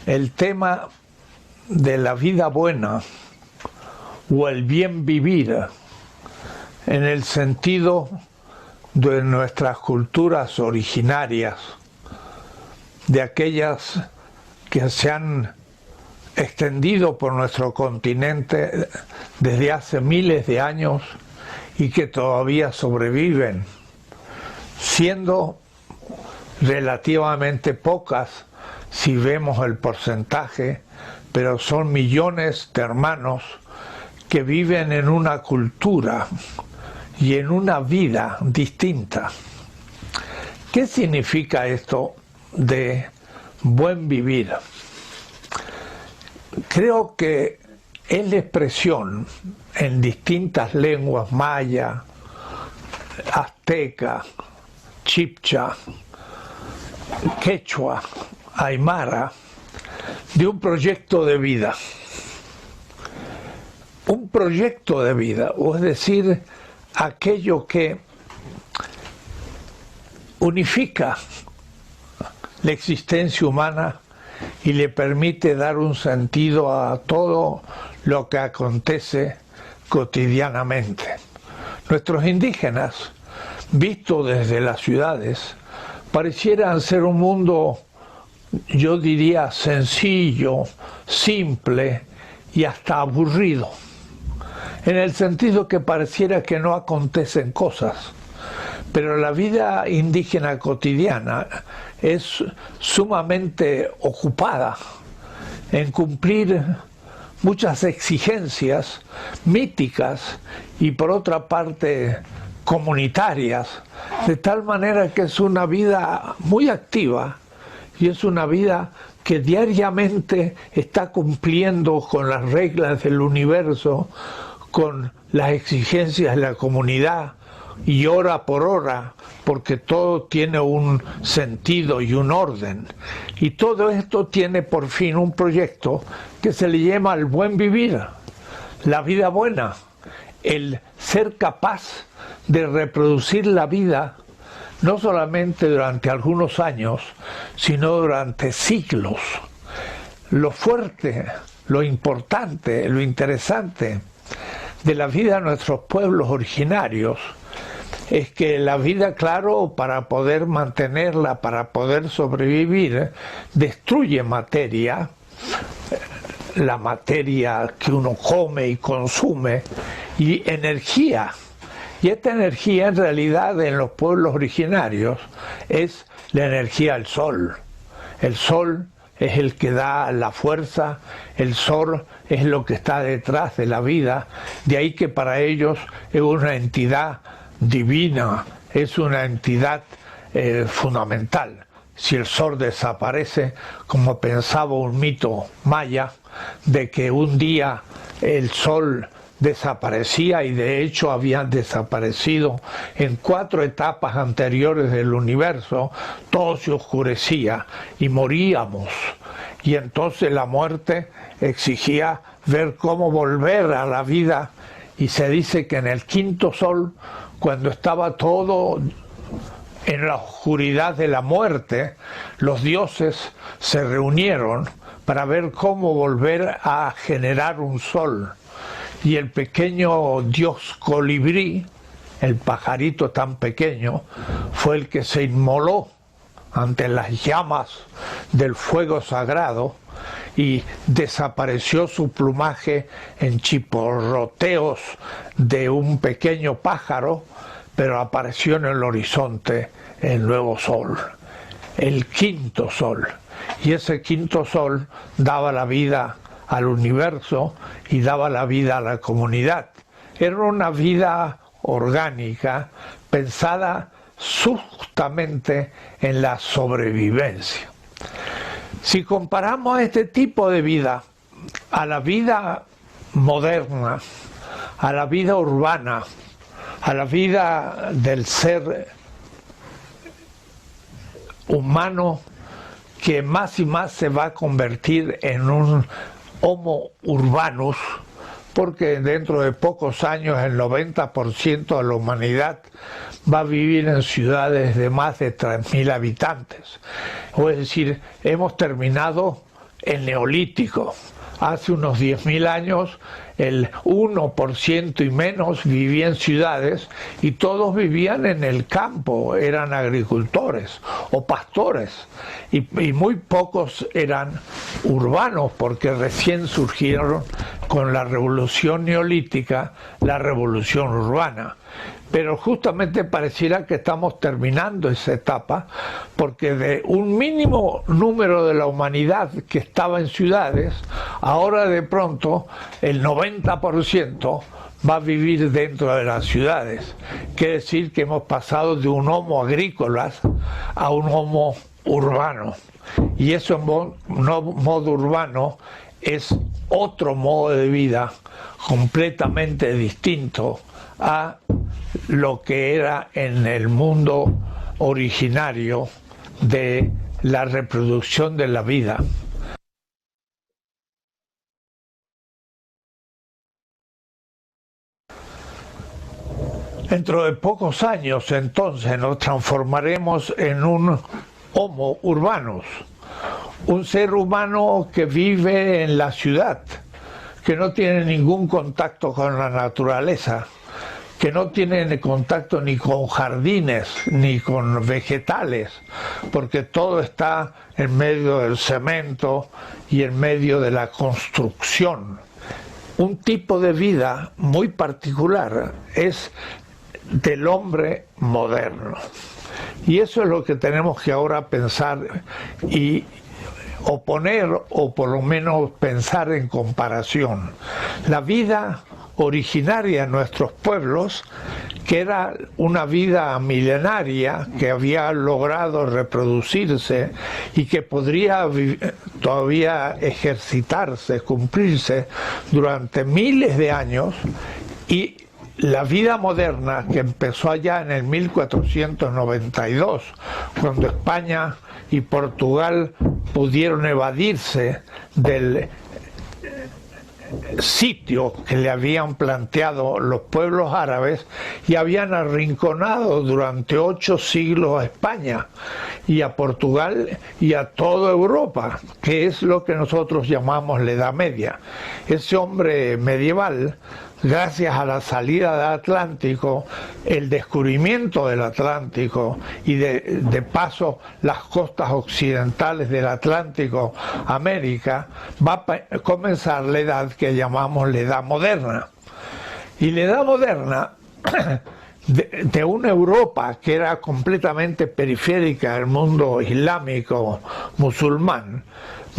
el tema de la vida buena o el bien vivir en el sentido de nuestras culturas originarias, de aquellas que se han extendido por nuestro continente desde hace miles de años y que todavía sobreviven, siendo relativamente pocas si vemos el porcentaje, pero son millones de hermanos que viven en una cultura y en una vida distinta. ¿Qué significa esto de buen vivir? Creo que es la expresión en distintas lenguas maya, azteca, chibcha, quechua, aymara, de un proyecto de vida. Un proyecto de vida, o es decir, aquello que unifica la existencia humana y le permite dar un sentido a todo lo que acontece cotidianamente. Nuestros indígenas, vistos desde las ciudades, parecieran ser un mundo, yo diría, sencillo, simple y hasta aburrido, en el sentido que pareciera que no acontecen cosas. Pero la vida indígena cotidiana es sumamente ocupada en cumplir muchas exigencias míticas y por otra parte comunitarias, de tal manera que es una vida muy activa y es una vida que diariamente está cumpliendo con las reglas del universo, con las exigencias de la comunidad, y hora por hora, porque todo tiene un sentido y un orden. Y todo esto tiene por fin un proyecto que se le llama el buen vivir, la vida buena, el ser capaz de reproducir la vida no solamente durante algunos años, sino durante siglos. Lo fuerte, lo importante, lo interesante de la vida de nuestros pueblos originarios es que la vida, claro, para poder mantenerla, para poder sobrevivir, destruye materia, la materia que uno come y consume, y energía. Y esta energía en realidad en los pueblos originarios es la energía del sol. El sol es el que da la fuerza, el sol es lo que está detrás de la vida, de ahí que para ellos es una entidad divina, es una entidad fundamental. Si el sol desaparece, como pensaba un mito maya, de que un día el sol desaparecía y de hecho habían desaparecido en 4 etapas anteriores del universo, todo se oscurecía y moríamos. Y entonces la muerte exigía ver cómo volver a la vida, y se dice que en el 5.º sol, cuando estaba todo en la oscuridad de la muerte, los dioses se reunieron para ver cómo volver a generar un sol. Y el pequeño dios colibrí, el pajarito tan pequeño, fue el que se inmoló ante las llamas del fuego sagrado y desapareció su plumaje en chisporroteos de un pequeño pájaro, pero apareció en el horizonte el nuevo sol, el 5.º sol. Y ese 5.º sol daba la vida al universo y daba la vida a la comunidad. Era una vida orgánica, pensada justamente en la sobrevivencia. Si comparamos este tipo de vida a la vida moderna, a la vida urbana, a la vida del ser humano que más y más se va a convertir en un Homo urbanus, porque dentro de pocos años el 90% de la humanidad va a vivir en ciudades de más de 3.000 habitantes. Es decir, hemos terminado el neolítico. Hace unos 10.000 años el 1% y menos vivía en ciudades y todos vivían en el campo, eran agricultores o pastores y muy pocos eran urbanos porque recién surgieron con la revolución neolítica, la revolución urbana. Pero justamente pareciera que estamos terminando esa etapa, porque de un mínimo número de la humanidad que estaba en ciudades, ahora de pronto el 90% va a vivir dentro de las ciudades. Quiere decir que hemos pasado de un homo agrícola a un homo urbano. Y ese modo urbano es otro modo de vida completamente distinto a lo que era en el mundo originario de la reproducción de la vida. Dentro de pocos años, entonces, nos transformaremos en un Homo urbanus, un ser humano que vive en la ciudad, que no tiene ningún contacto con la naturaleza, que no tiene contacto ni con jardines ni con vegetales, porque todo está en medio del cemento y en medio de la construcción. Un tipo de vida muy particular es del hombre moderno. Y eso es lo que tenemos que ahora pensar y oponer, o por lo menos pensar en comparación. La vida originaria en nuestros pueblos, que era una vida milenaria que había logrado reproducirse y que podría todavía ejercitarse, cumplirse durante miles de años, y la vida moderna que empezó allá en el 1492, cuando España y Portugal pudieron evadirse del sitio que le habían planteado los pueblos árabes y habían arrinconado durante 8 siglos a España y a Portugal y a toda Europa, que es lo que nosotros llamamos la Edad Media. Ese hombre medieval, gracias a la salida del Atlántico, el descubrimiento del Atlántico y de paso las costas occidentales del Atlántico, América, va a comenzar la edad que llamamos la Edad Moderna. Y la Edad Moderna, de una Europa que era completamente periférica del mundo islámico musulmán,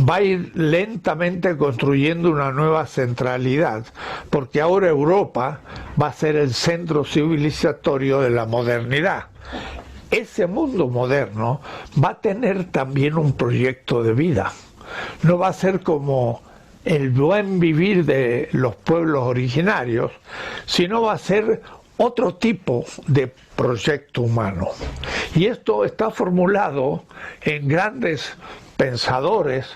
va a ir lentamente construyendo una nueva centralidad, porque ahora Europa va a ser el centro civilizatorio de la modernidad. Ese mundo moderno va a tener también un proyecto de vida. No va a ser como el buen vivir de los pueblos originarios, sino va a ser otro tipo de proyecto humano. Y esto está formulado en grandes pensadores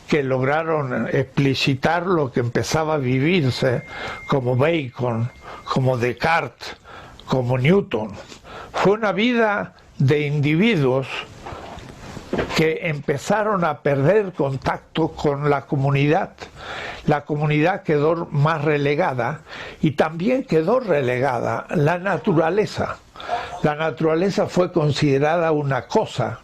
que lograron explicitar lo que empezaba a vivirse, como Bacon, como Descartes, como Newton. Fue una vida de individuos que empezaron a perder contacto con la comunidad. La comunidad quedó más relegada y también quedó relegada la naturaleza. La naturaleza fue considerada una cosa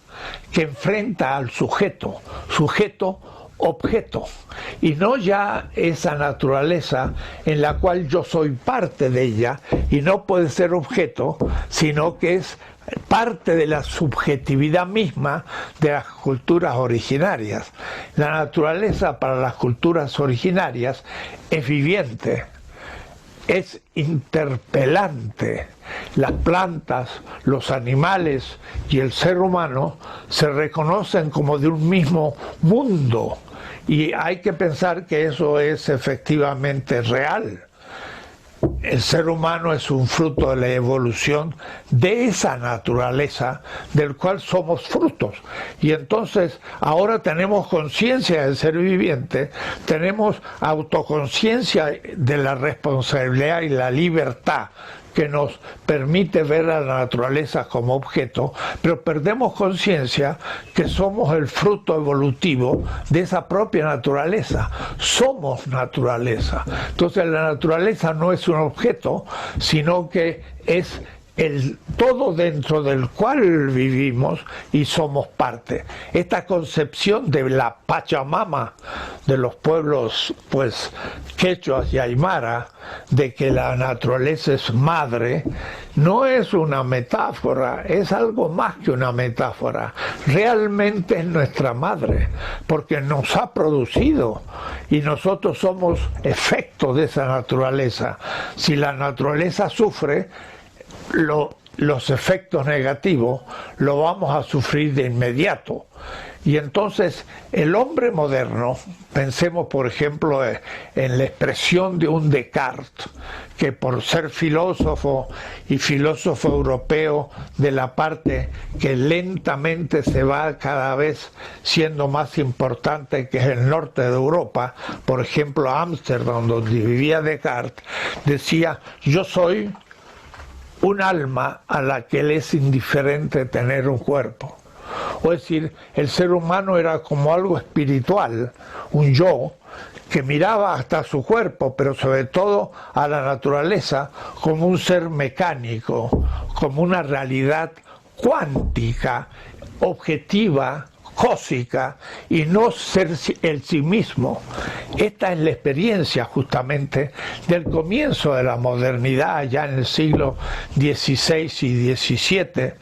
que enfrenta al sujeto, sujeto-objeto, y no ya esa naturaleza en la cual yo soy parte de ella y no puede ser objeto, sino que es parte de la subjetividad misma de las culturas originarias. La naturaleza para las culturas originarias es viviente, es interpelante. Las plantas, los animales y el ser humano se reconocen como de un mismo mundo y hay que pensar que eso es efectivamente real. el ser humano es un fruto de la evolución de esa naturaleza del cual somos frutos. Y entonces ahora tenemos conciencia del ser viviente, tenemos autoconciencia de la responsabilidad y la libertad que nos permite ver a la naturaleza como objeto, pero perdemos conciencia que somos el fruto evolutivo de esa propia naturaleza. Somos naturaleza. Entonces la naturaleza no es un objeto, sino que es el todo dentro del cual vivimos y somos parte. Esta concepción de la Pachamama de los pueblos pues quechuas y aymara, de que la naturaleza es madre, no es una metáfora, es algo más que una metáfora. Realmente es nuestra madre, porque nos ha producido y nosotros somos efecto de esa naturaleza. Si la naturaleza sufre, los efectos negativos lo vamos a sufrir de inmediato. Y entonces el hombre moderno, pensemos por ejemplo en la expresión de un Descartes, que por ser filósofo y filósofo europeo de la parte que lentamente se va cada vez siendo más importante, que es el norte de Europa, por ejemplo Ámsterdam, donde vivía Descartes, decía: yo soy un alma a la que le es indiferente tener un cuerpo. O es decir, el ser humano era como algo espiritual, un yo, que miraba hasta su cuerpo, pero sobre todo a la naturaleza como un ser mecánico, como una realidad cuántica, objetiva, cósmica, y no ser el sí mismo. Esta es la experiencia justamente del comienzo de la modernidad ya en el siglo XVI y XVII,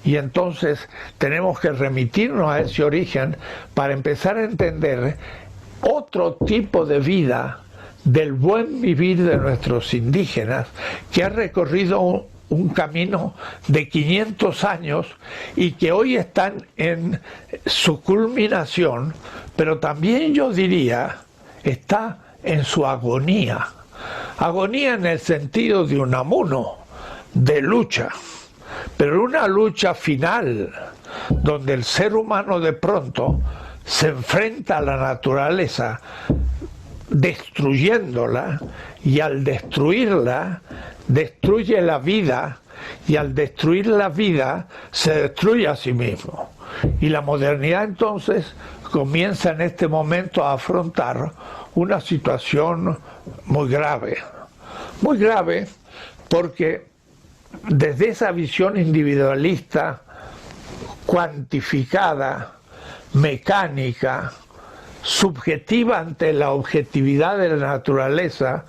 y entonces tenemos que remitirnos a ese origen para empezar a entender otro tipo de vida del buen vivir de nuestros indígenas, que ha recorrido un camino de 500 años y que hoy están en su culminación, pero también yo diría está en su agonía. Agonía en el sentido de un amuno, de lucha, pero una lucha final, donde el ser humano de pronto se enfrenta a la naturaleza destruyéndola, y al destruirla destruye la vida, y al destruir la vida se destruye a sí mismo. Y la modernidad entonces comienza en este momento a afrontar una situación muy grave porque desde esa visión individualista, cuantificada, mecánica, subjetiva ante la objetividad de la naturaleza,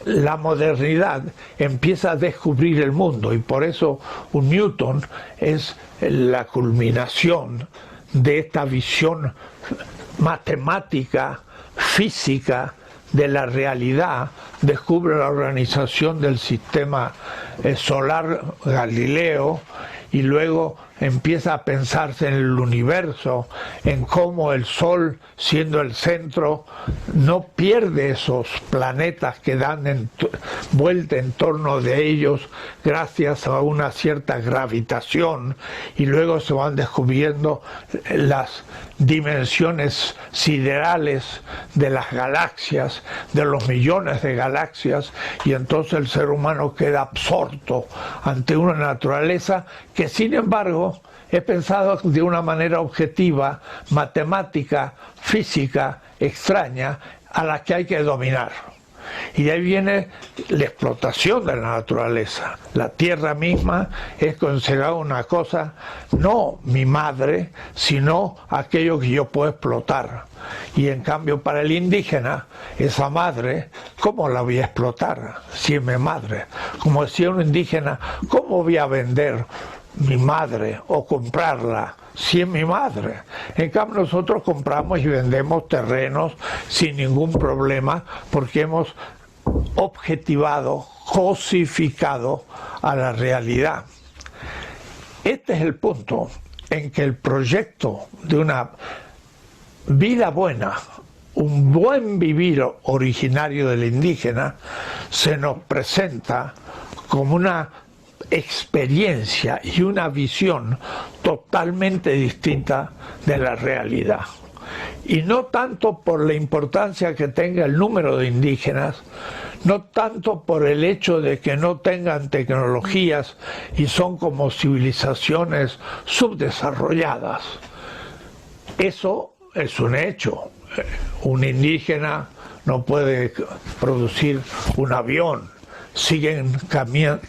la modernidad empieza a descubrir el mundo, y por eso un Newton es la culminación de esta visión matemática, física de la realidad. Descubre la organización del sistema solar Galileo, y luego empieza a pensarse en el universo, en cómo el Sol, siendo el centro, no pierde esos planetas que dan vuelta en torno de ellos gracias a una cierta gravitación, y luego se van descubriendo las dimensiones siderales de las galaxias, de los millones de galaxias, y entonces el ser humano queda absorto ante una naturaleza que sin embargo es pensado de una manera objetiva, matemática, física, extraña, a la que hay que dominar. Y de ahí viene la explotación de la naturaleza. La tierra misma es considerada una cosa, no mi madre, sino aquello que yo puedo explotar. Y en cambio para el indígena, esa madre, ¿cómo la voy a explotar si es mi madre? Como decía un indígena, ¿cómo voy a vender mi madre o comprarla si es mi madre? En cambio nosotros compramos y vendemos terrenos sin ningún problema, porque hemos objetivado, cosificado a la realidad. Este es el punto en que el proyecto de una vida buena, un buen vivir originario del indígena se nos presenta como una experiencia y una visión totalmente distinta de la realidad. Y no tanto por la importancia que tenga el número de indígenas, no tanto por el hecho de que no tengan tecnologías y son como civilizaciones subdesarrolladas. Eso es un hecho. Un indígena no puede producir un avión, siguen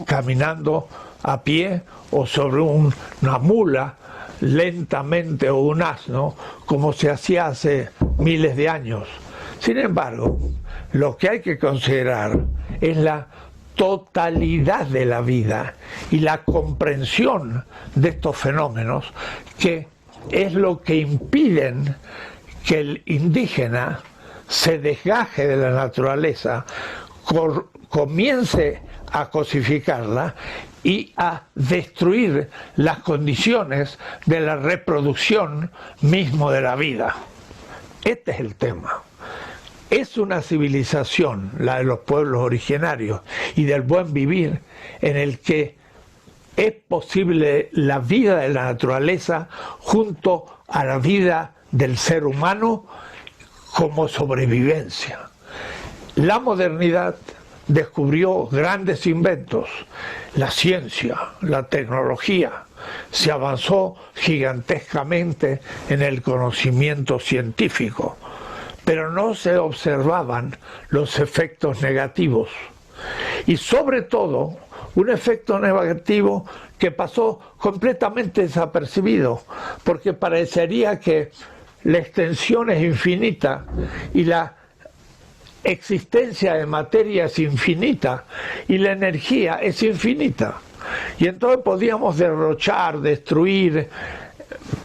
caminando a pie o sobre una mula lentamente, o un asno, como se hacía hace miles de años. Sin embargo, lo que hay que considerar es la totalidad de la vida y la comprensión de estos fenómenos, que es lo que impiden que el indígena se desgaje de la naturaleza, comience a cosificarla y a destruir las condiciones de la reproducción mismo de la vida. Este es el tema. Es una civilización, la de los pueblos originarios y del buen vivir, en el que es posible la vida de la naturaleza junto a la vida del ser humano como sobrevivencia. La modernidad descubrió grandes inventos, la ciencia, la tecnología, se avanzó gigantescamente en el conocimiento científico, pero no se observaban los efectos negativos. Y sobre todo, un efecto negativo que pasó completamente desapercibido, porque parecería que la extensión es infinita y la existencia de materia es infinita y la energía es infinita. Y entonces podíamos derrochar, destruir,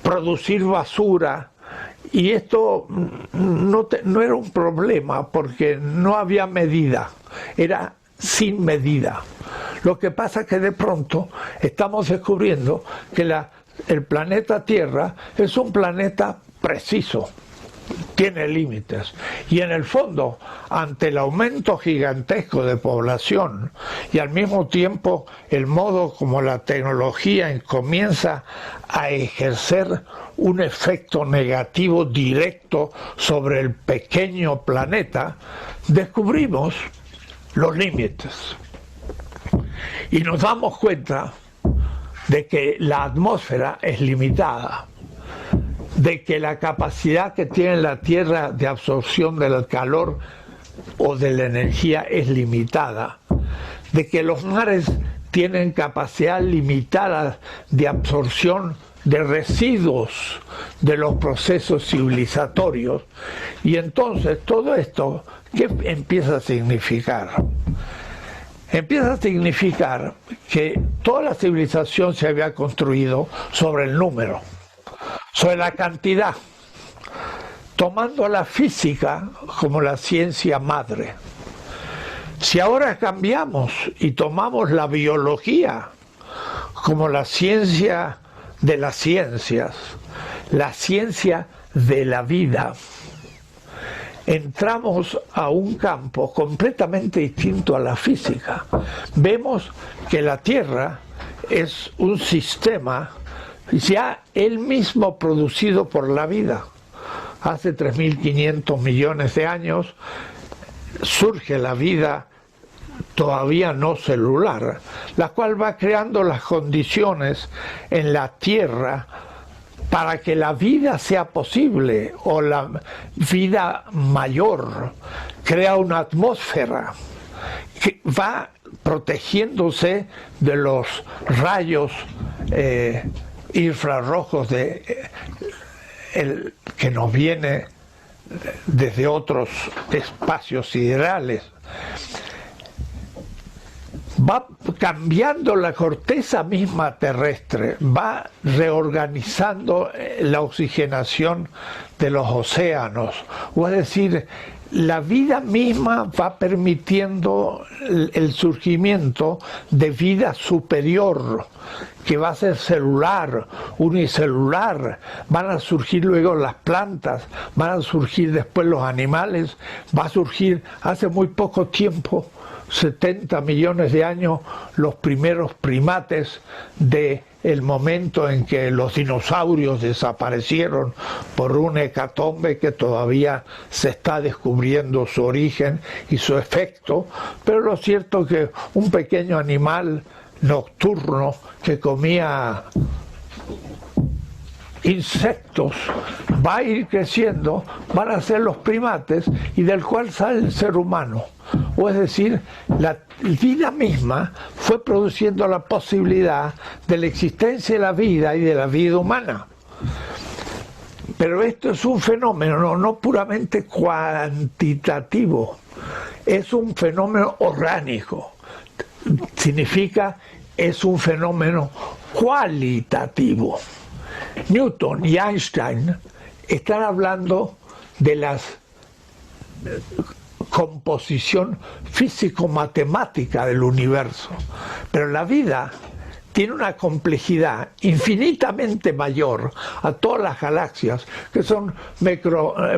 producir basura, y esto no era un problema porque no había medida, era sin medida. Lo que pasa es que de pronto estamos descubriendo que el planeta Tierra es un planeta preciso, tiene límites, y en el fondo, ante el aumento gigantesco de población y al mismo tiempo el modo como la tecnología comienza a ejercer un efecto negativo directo sobre el pequeño planeta, descubrimos los límites y nos damos cuenta de que la atmósfera es limitada, de que la capacidad que tiene la Tierra de absorción del calor o de la energía es limitada, de que los mares tienen capacidad limitada de absorción de residuos de los procesos civilizatorios. Y entonces todo esto, ¿qué empieza a significar? Empieza a significar que toda la civilización se había construido sobre el número, sobre la cantidad, tomando la física como la ciencia madre. Si ahora cambiamos y tomamos la biología como la ciencia de las ciencias, la ciencia de la vida, entramos a un campo completamente distinto a la física. Vemos que la Tierra es un sistema ya él mismo producido por la vida. Hace 3.500 millones de años surge la vida todavía no celular, la cual va creando las condiciones en la Tierra para que la vida sea posible, o la vida mayor. Crea una atmósfera que va protegiéndose de los rayos infrarrojos que nos viene desde otros espacios siderales. Va cambiando la corteza misma terrestre, va reorganizando la oxigenación de los océanos, o es decir, la vida misma va permitiendo el surgimiento de vida superior, que va a ser celular, unicelular. Van a surgir luego las plantas, van a surgir después los animales, va a surgir hace muy poco tiempo, 70 millones de años, los primeros primates de el momento en que los dinosaurios desaparecieron por una hecatombe que todavía se está descubriendo su origen y su efecto, pero lo cierto es que un pequeño animal nocturno que comía insectos va a ir creciendo, van a ser los primates y del cual sale el ser humano. O es decir, la vida misma fue produciendo la posibilidad de la existencia de la vida y de la vida humana. Pero esto es un fenómeno no puramente cuantitativo, es un fenómeno orgánico. Significa, es un fenómeno cualitativo. Newton y Einstein están hablando de la composición físico-matemática del universo, pero la vida tiene una complejidad infinitamente mayor a todas las galaxias, que son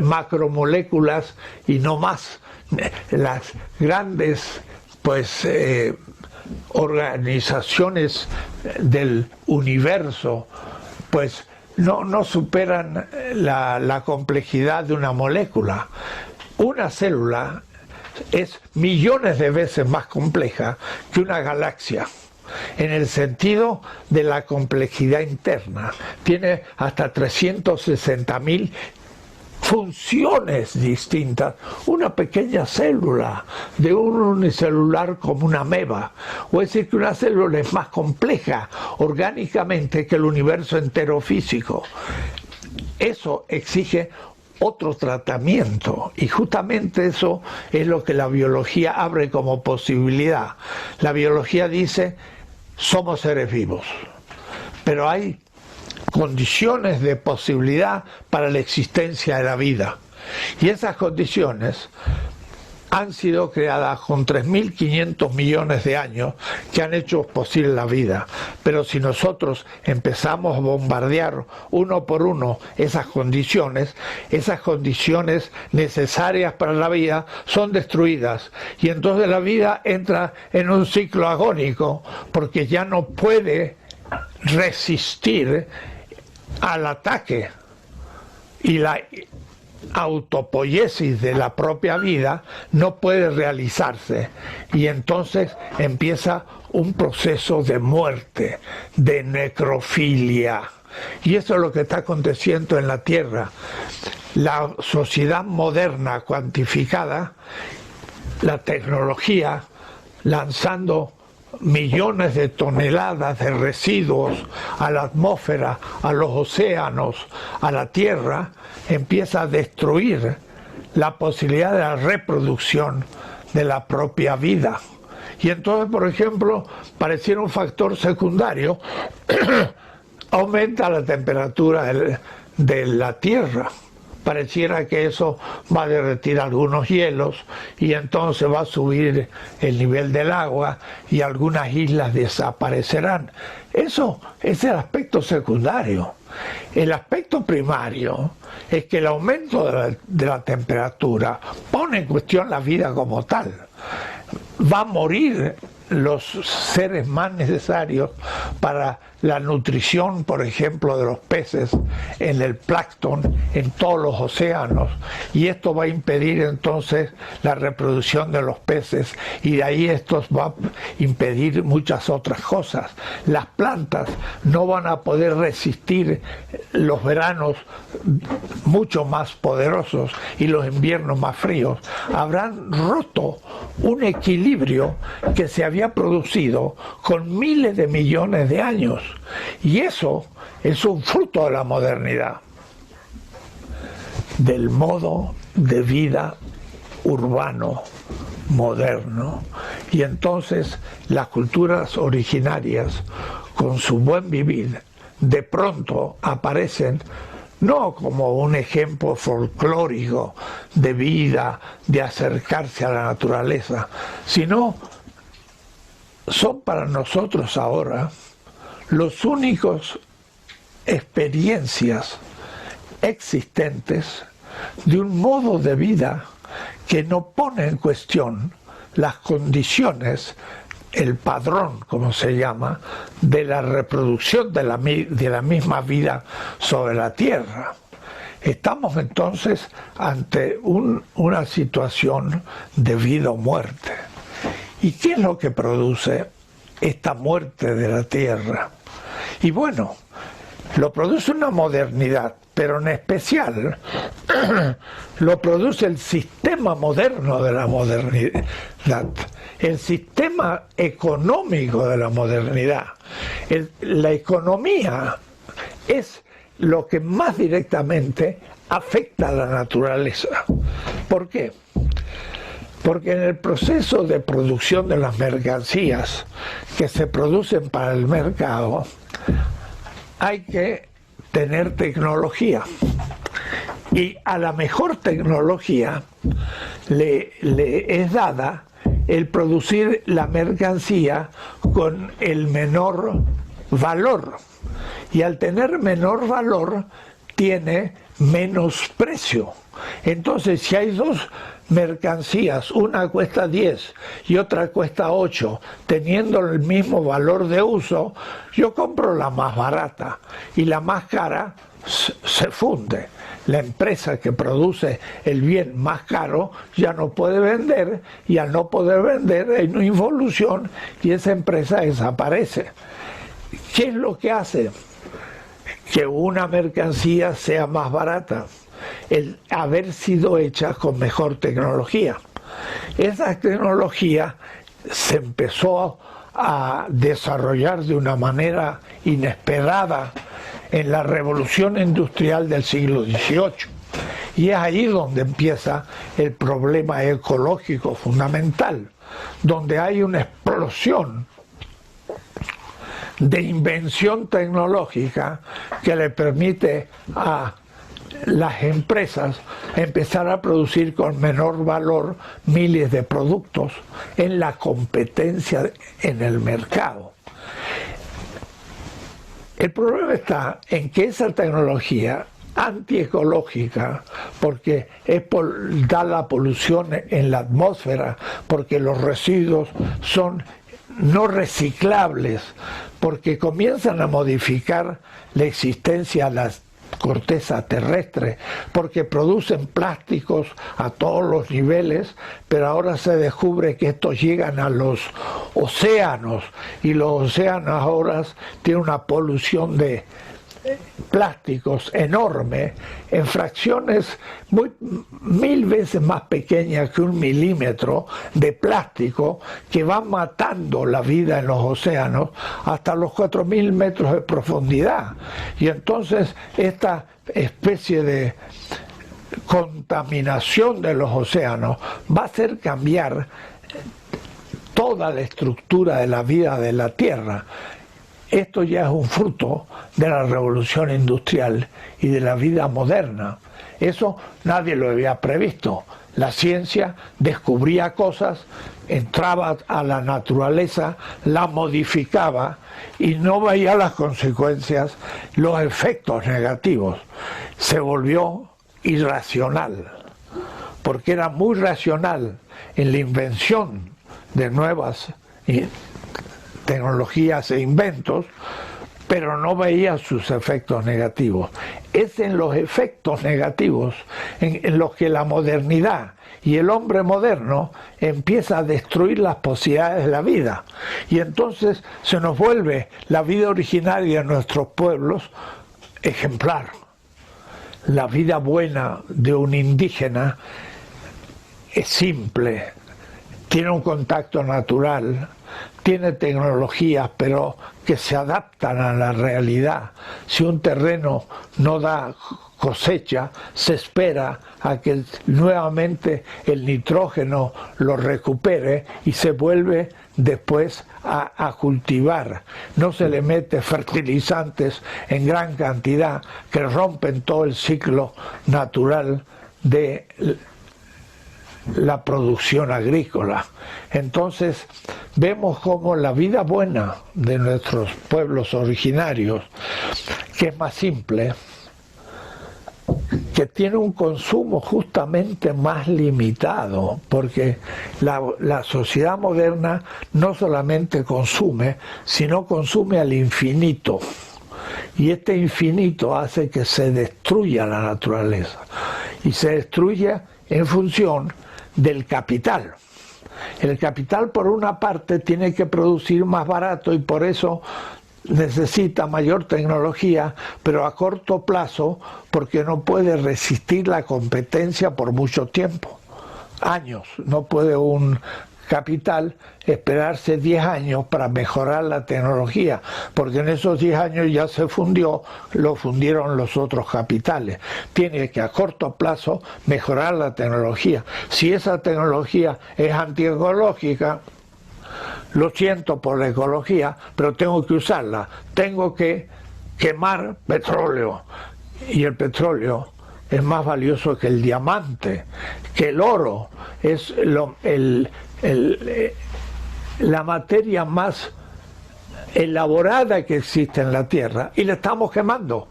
macromoléculas y no más. Las grandes organizaciones del universo pues no superan la complejidad de una molécula. Una célula es millones de veces más compleja que una galaxia, en el sentido de la complejidad interna. Tiene hasta 360.000 funciones distintas. Una pequeña célula de un unicelular como una ameba, o es decir que una célula es más compleja orgánicamente que el universo entero físico. Eso exige otro tratamiento, y justamente eso es lo que la biología abre como posibilidad. La biología dice: somos seres vivos, pero hay condiciones de posibilidad para la existencia de la vida, y esas condiciones han sido creadas con 3.500 millones de años que han hecho posible la vida. Pero si nosotros empezamos a bombardear uno por uno esas condiciones necesarias para la vida son destruidas, y entonces la vida entra en un ciclo agónico, porque ya no puede resistir al ataque, y la autopoiesis de la propia vida no puede realizarse, y entonces empieza un proceso de muerte, de necrofilia. Y eso es lo que está aconteciendo en la Tierra. La sociedad moderna cuantificada, la tecnología, lanzando millones de toneladas de residuos a la atmósfera, a los océanos, a la Tierra, empieza a destruir la posibilidad de la reproducción de la propia vida. Y entonces, por ejemplo, pareciera un factor secundario, aumenta la temperatura de la Tierra. Pareciera que eso va a derretir algunos hielos, y entonces va a subir el nivel del agua y algunas islas desaparecerán. Eso es el aspecto secundario. El aspecto primario es que el aumento de la temperatura pone en cuestión la vida como tal. Va a morir los seres más necesarios para la nutrición, por ejemplo, de los peces, en el plancton, en todos los océanos, y esto va a impedir entonces la reproducción de los peces, y de ahí esto va a impedir muchas otras cosas. Las plantas no van a poder resistir los veranos mucho más poderosos y los inviernos más fríos. Habrán roto un equilibrio que se había producido con miles de millones de años. Y eso es un fruto de la modernidad, del modo de vida urbano moderno. Y entonces las culturas originarias, con su buen vivir, de pronto aparecen no como un ejemplo folclórico de vida, de acercarse a la naturaleza, sino son para nosotros ahora los únicos experiencias existentes de un modo de vida que no pone en cuestión las condiciones, el padrón, como se llama, de la reproducción de la misma vida sobre la Tierra. Estamos entonces ante una situación de vida o muerte. ¿Y qué es lo que produce esta muerte de la Tierra? Y bueno, lo produce una modernidad, pero en especial lo produce el sistema moderno de la modernidad, el sistema económico de la modernidad. La economía es lo que más directamente afecta a la naturaleza. ¿Por qué? Porque en el proceso de producción de las mercancías que se producen para el mercado, hay que tener tecnología. Y a la mejor tecnología le es dada el producir la mercancía con el menor valor. Y al tener menor valor, tiene menos precio. Entonces, si hay dos mercancías, una cuesta 10 y otra cuesta 8, teniendo el mismo valor de uso, yo compro la más barata y la más cara se funde. La empresa que produce el bien más caro ya no puede vender, y al no poder vender hay una involución y esa empresa desaparece. ¿Qué es lo que hace que una mercancía sea más barata? El haber sido hecha con mejor tecnología. Esa tecnología se empezó a desarrollar de una manera inesperada en la revolución industrial del siglo XVIII. Y es ahí donde empieza el problema ecológico fundamental, donde hay una explosión de invención tecnológica que le permite a las empresas empezar a producir con menor valor miles de productos en la competencia en el mercado. El problema está en que esa tecnología antiecológica, porque da la polución en la atmósfera, porque los residuos son no reciclables, porque comienzan a modificar la existencia de las corteza terrestre, porque producen plásticos a todos los niveles, pero ahora se descubre que estos llegan a los océanos, y los océanos ahora tienen una polución de plásticos enorme, en fracciones 1000 veces más pequeñas que 1 milímetro de plástico, que van matando la vida en los océanos hasta los 4000 metros de profundidad. Y entonces esta especie de contaminación de los océanos va a hacer cambiar toda la estructura de la vida de la Tierra. Esto ya es un fruto de la revolución industrial y de la vida moderna. Eso nadie lo había previsto. La ciencia descubría cosas, entraba a la naturaleza, la modificaba y no veía las consecuencias, los efectos negativos. Se volvió irracional, porque era muy racional en la invención de nuevas tecnologías e inventos, pero no veía sus efectos negativos. Es en los efectos negativos en los que la modernidad y el hombre moderno empieza a destruir las posibilidades de la vida. Y entonces se nos vuelve la vida originaria de nuestros pueblos ejemplar. La vida buena de un indígena es simple, tiene un contacto natural, tiene tecnologías, pero que se adaptan a la realidad. Si un terreno no da cosecha, se espera a que nuevamente el nitrógeno lo recupere y se vuelve después a cultivar. No se le mete fertilizantes en gran cantidad que rompen todo el ciclo natural de la producción agrícola. Entonces vemos como la vida buena de nuestros pueblos originarios, que es más simple, que tiene un consumo justamente más limitado, porque la sociedad moderna no solamente consume, sino consume al infinito. Y este infinito hace que se destruya la naturaleza. Y se destruye en función del capital. El capital, por una parte, tiene que producir más barato y por eso necesita mayor tecnología, pero a corto plazo, porque no puede resistir la competencia por mucho tiempo. Años. No puede un capital esperarse 10 años para mejorar la tecnología, porque en esos 10 años ya se fundió, lo fundieron los otros capitales. Tiene que a corto plazo mejorar la tecnología. Si esa tecnología es antiecológica, lo siento por la ecología, pero tengo que usarla. Tengo que quemar petróleo. Y el petróleo es más valioso que el diamante, que el oro. Es la materia más elaborada que existe en la Tierra. Y la estamos quemando.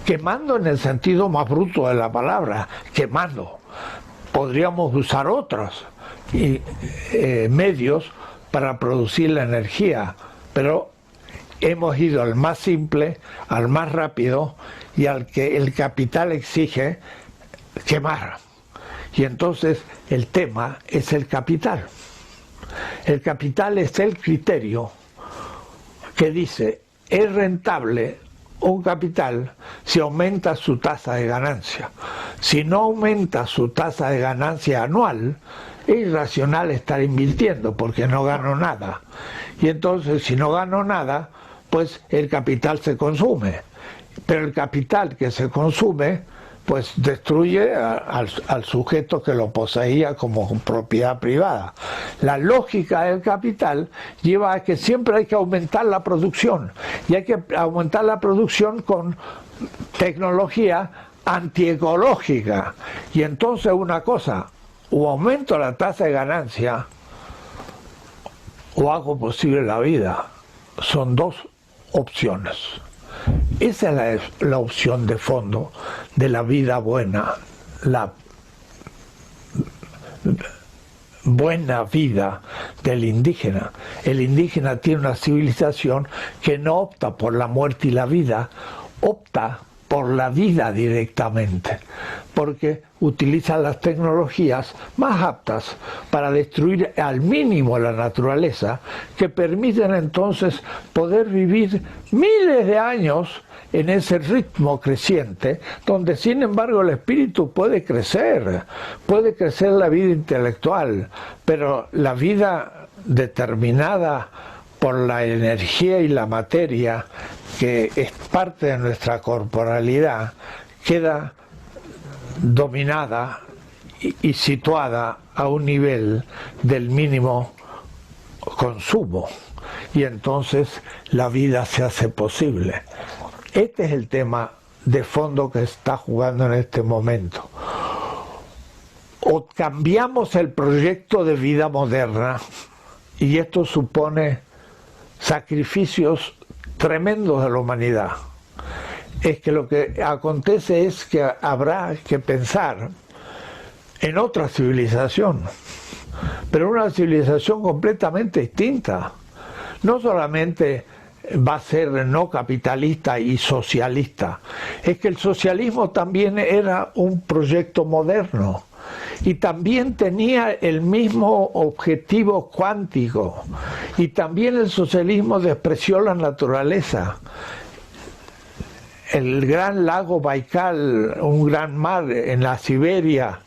Quemando en el sentido más bruto de la palabra. Quemando. Podríamos usar otros medios para producir la energía, pero hemos ido al más simple, al más rápido y al que el capital exige quemar. Y entonces el tema es el capital. El capital es el criterio que dice, es rentable un capital si aumenta su tasa de ganancia. Si no aumenta su tasa de ganancia anual, es irracional estar invirtiendo porque no gano nada. Y entonces, si no gano nada, pues el capital se consume. Pero el capital que se consume, pues destruye al sujeto que lo poseía como propiedad privada. La lógica del capital lleva a que siempre hay que aumentar la producción. Y hay que aumentar la producción con tecnología antiecológica. Y entonces una cosa, o aumento la tasa de ganancia o hago posible la vida. Son dos opciones. Esa es la opción de fondo de la vida buena, la buena vida del indígena. El indígena tiene una civilización que no opta por la muerte y la vida, opta por la vida directamente, porque utiliza las tecnologías más aptas para destruir al mínimo la naturaleza, que permiten entonces poder vivir miles de años en ese ritmo creciente, donde sin embargo el espíritu puede crecer la vida intelectual, pero la vida determinada por la energía y la materia, que es parte de nuestra corporalidad, queda dominada y situada a un nivel del mínimo consumo, y entonces la vida se hace posible. Este es el tema de fondo que está jugando en este momento. O cambiamos el proyecto de vida moderna, y esto supone sacrificios tremendos de la humanidad. Es que lo que acontece es que habrá que pensar en otra civilización, pero una civilización completamente distinta. No solamente va a ser no capitalista y socialista, es que el socialismo también era un proyecto moderno y también tenía el mismo objetivo cuántico, y también el socialismo despreció la naturaleza. El gran lago Baikal, un gran mar en la Siberia,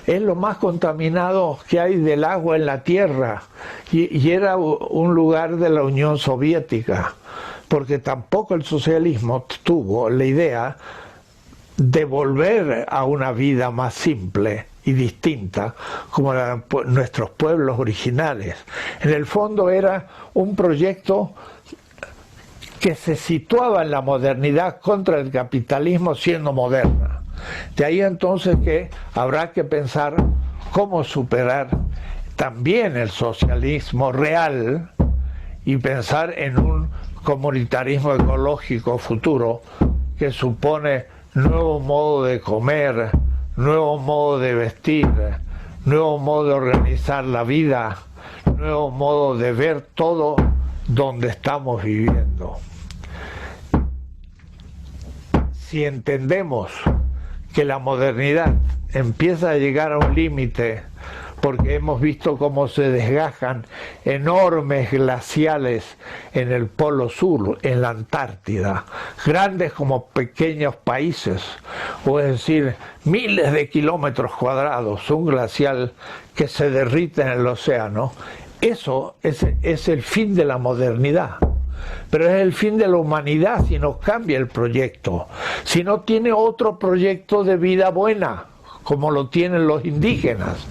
es lo más contaminado que hay del agua en la tierra, y era un lugar de la Unión Soviética, porque tampoco el socialismo tuvo la idea de volver a una vida más simple y distinta como nuestros pueblos originales. En el fondo era un proyecto que se situaba en la modernidad contra el capitalismo siendo moderna. De ahí entonces que habrá que pensar cómo superar también el socialismo real y pensar en un comunitarismo ecológico futuro que supone nuevo modo de comer, nuevo modo de vestir, nuevo modo de organizar la vida, nuevo modo de ver todo donde estamos viviendo. Si entendemos que la modernidad empieza a llegar a un límite, porque hemos visto cómo se desgajan enormes glaciales en el Polo Sur, en la Antártida, grandes como pequeños países, o es decir, miles de kilómetros cuadrados, un glacial que se derrite en el océano. Eso es el fin de la modernidad. Pero es el fin de la humanidad si no cambia el proyecto, si no tiene otro proyecto de vida buena, como lo tienen los indígenas.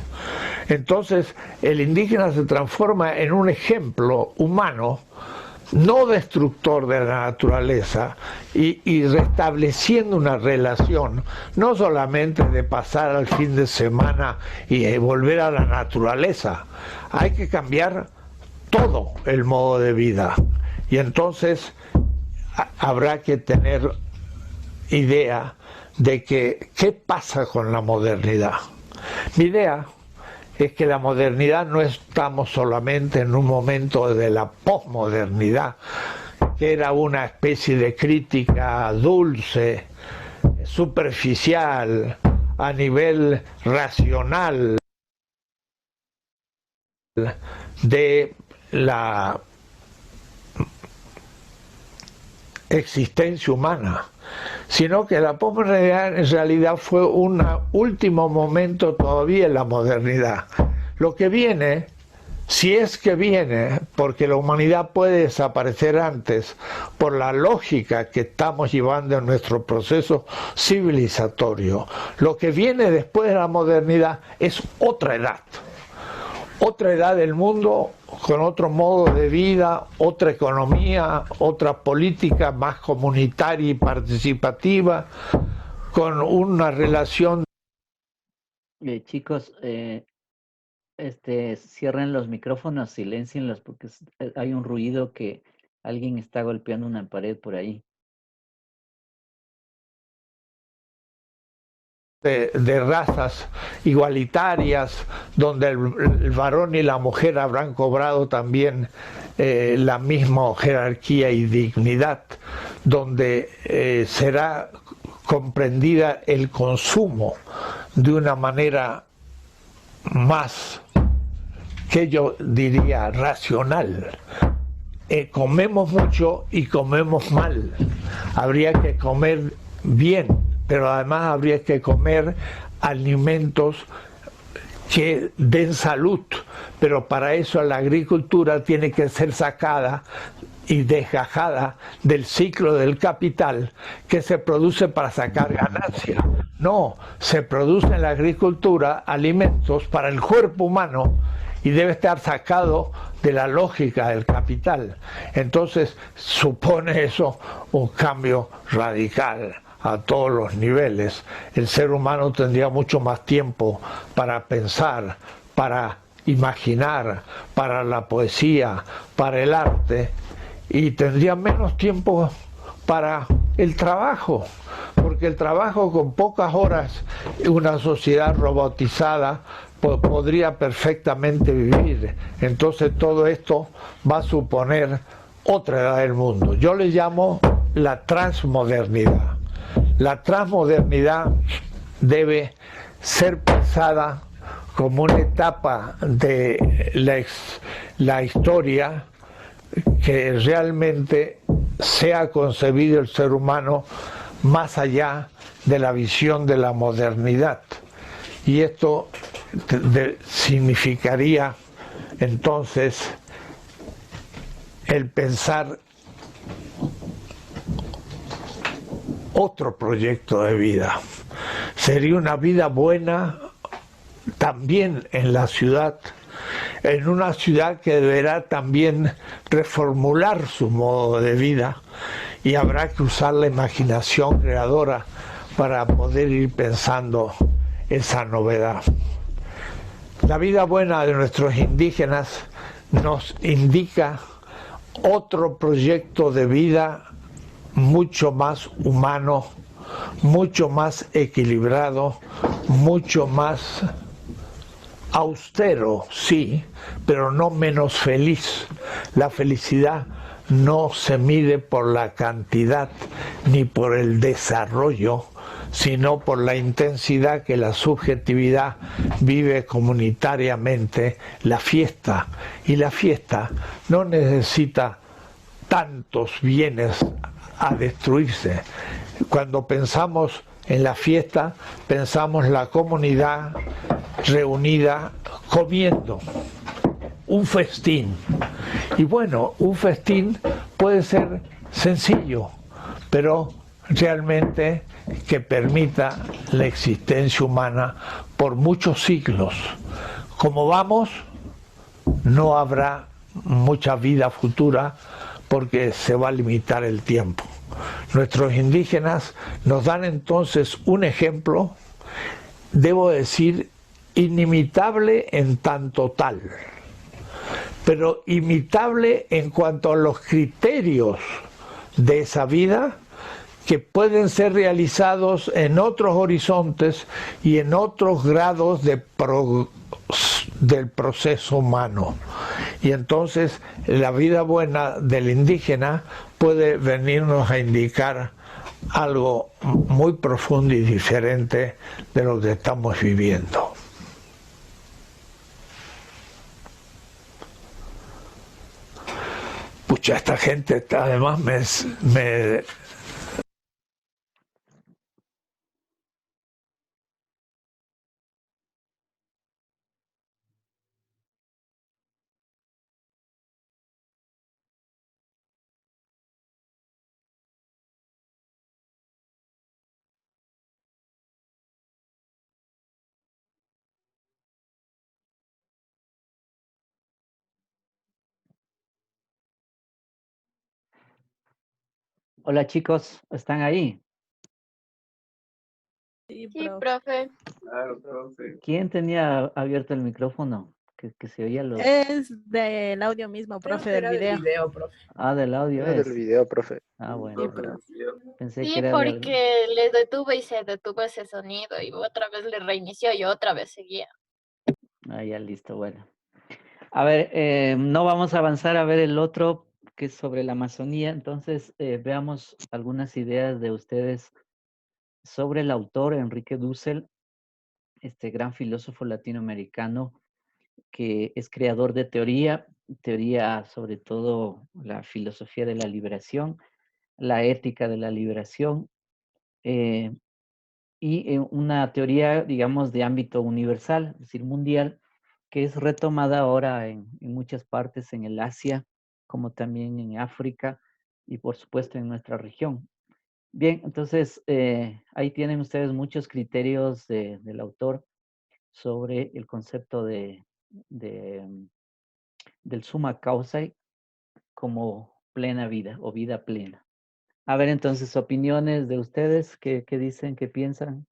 Entonces el indígena se transforma en un ejemplo humano, no destructor de la naturaleza, y restableciendo una relación, no solamente de pasar al fin de semana y volver a la naturaleza. Hay que cambiar todo el modo de vida, y entonces habrá que tener idea de qué pasa con la modernidad. Mi idea es que la modernidad no estamos solamente en un momento de la posmodernidad, que era una especie de crítica dulce, superficial, a nivel racional de la existencia humana, sino que la posmodernidad en realidad fue un último momento todavía en la modernidad. Lo que viene, si es que viene, porque la humanidad puede desaparecer antes por la lógica que estamos llevando en nuestro proceso civilizatorio, lo que viene después de la modernidad es otra edad del mundo, con otro modo de vida, otra economía, otra política más comunitaria y participativa, con una relación. Chicos, cierren los micrófonos, siléncienlos, porque hay un ruido que alguien está golpeando una pared por ahí. De razas igualitarias, donde el varón y la mujer habrán cobrado también la misma jerarquía y dignidad, donde será comprendida el consumo de una manera más, que yo diría, racional. Comemos mucho y comemos mal. Habría que comer bien, pero además habría que comer alimentos que den salud, pero para eso la agricultura tiene que ser sacada y desgajada del ciclo del capital que se produce para sacar ganancia. No, se produce en la agricultura alimentos para el cuerpo humano y debe estar sacado de la lógica del capital. Entonces supone eso un cambio radical a todos los niveles. El ser humano tendría mucho más tiempo para pensar, para imaginar, para la poesía, para el arte, y tendría menos tiempo para el trabajo, porque el trabajo con pocas horas, una sociedad robotizada podría perfectamente vivir. Entonces todo esto va a suponer otra edad del mundo. Yo le llamo la transmodernidad. La transmodernidad debe ser pensada como una etapa de la historia que realmente sea concebido el ser humano más allá de la visión de la modernidad. Y esto significaría entonces el pensar otro proyecto de vida. Sería una vida buena también en la ciudad, en una ciudad que deberá también reformular su modo de vida, y habrá que usar la imaginación creadora para poder ir pensando esa novedad. La vida buena de nuestros indígenas nos indica otro proyecto de vida mucho más humano, mucho más equilibrado, mucho más austero, sí, pero no menos feliz. La felicidad no se mide por la cantidad ni por el desarrollo, sino por la intensidad que la subjetividad vive comunitariamente la fiesta. Y la fiesta no necesita tantos bienes a destruirse. Cuando pensamos en la fiesta, pensamos la comunidad reunida comiendo, un festín. Y bueno, un festín puede ser sencillo, pero realmente que permita la existencia humana por muchos siglos. Como vamos, no habrá mucha vida futura porque se va a limitar el tiempo. Nuestros indígenas nos dan entonces un ejemplo, debo decir, inimitable en tanto tal, pero imitable en cuanto a los criterios de esa vida que pueden ser realizados en otros horizontes y en otros grados del proceso humano. Y entonces la vida buena del indígena puede venirnos a indicar algo muy profundo y diferente de lo que estamos viviendo. Pucha, esta gente además me Hola chicos, ¿están ahí? Sí, Sí, profe. profe. Claro, profe. ¿Quién tenía abierto el micrófono? Que se oía los... Es del audio mismo, Creo profe, que del era del video. video, profe. Ah, del audio Era es. del video, profe. Ah, Sí, bueno. profe. Pensé que Sí, era del... porque le detuve y se detuvo ese sonido y otra vez le reinició y otra vez seguía. Ah, ya listo, bueno. A ver, no vamos a avanzar a ver el otro que es sobre la Amazonía. Entonces, veamos algunas ideas de ustedes sobre el autor Enrique Dussel, este gran filósofo latinoamericano que es creador de teoría sobre todo la filosofía de la liberación, la ética de la liberación, eh, y una teoría, digamos, de ámbito universal, es decir, mundial, que es retomada ahora en muchas partes en el Asia, como también en África y por supuesto en nuestra región. Bien, entonces ahí tienen ustedes muchos criterios del autor sobre el concepto de, del summa causa como plena vida o vida plena. A ver, entonces, opiniones de ustedes, ¿qué dicen, qué piensan?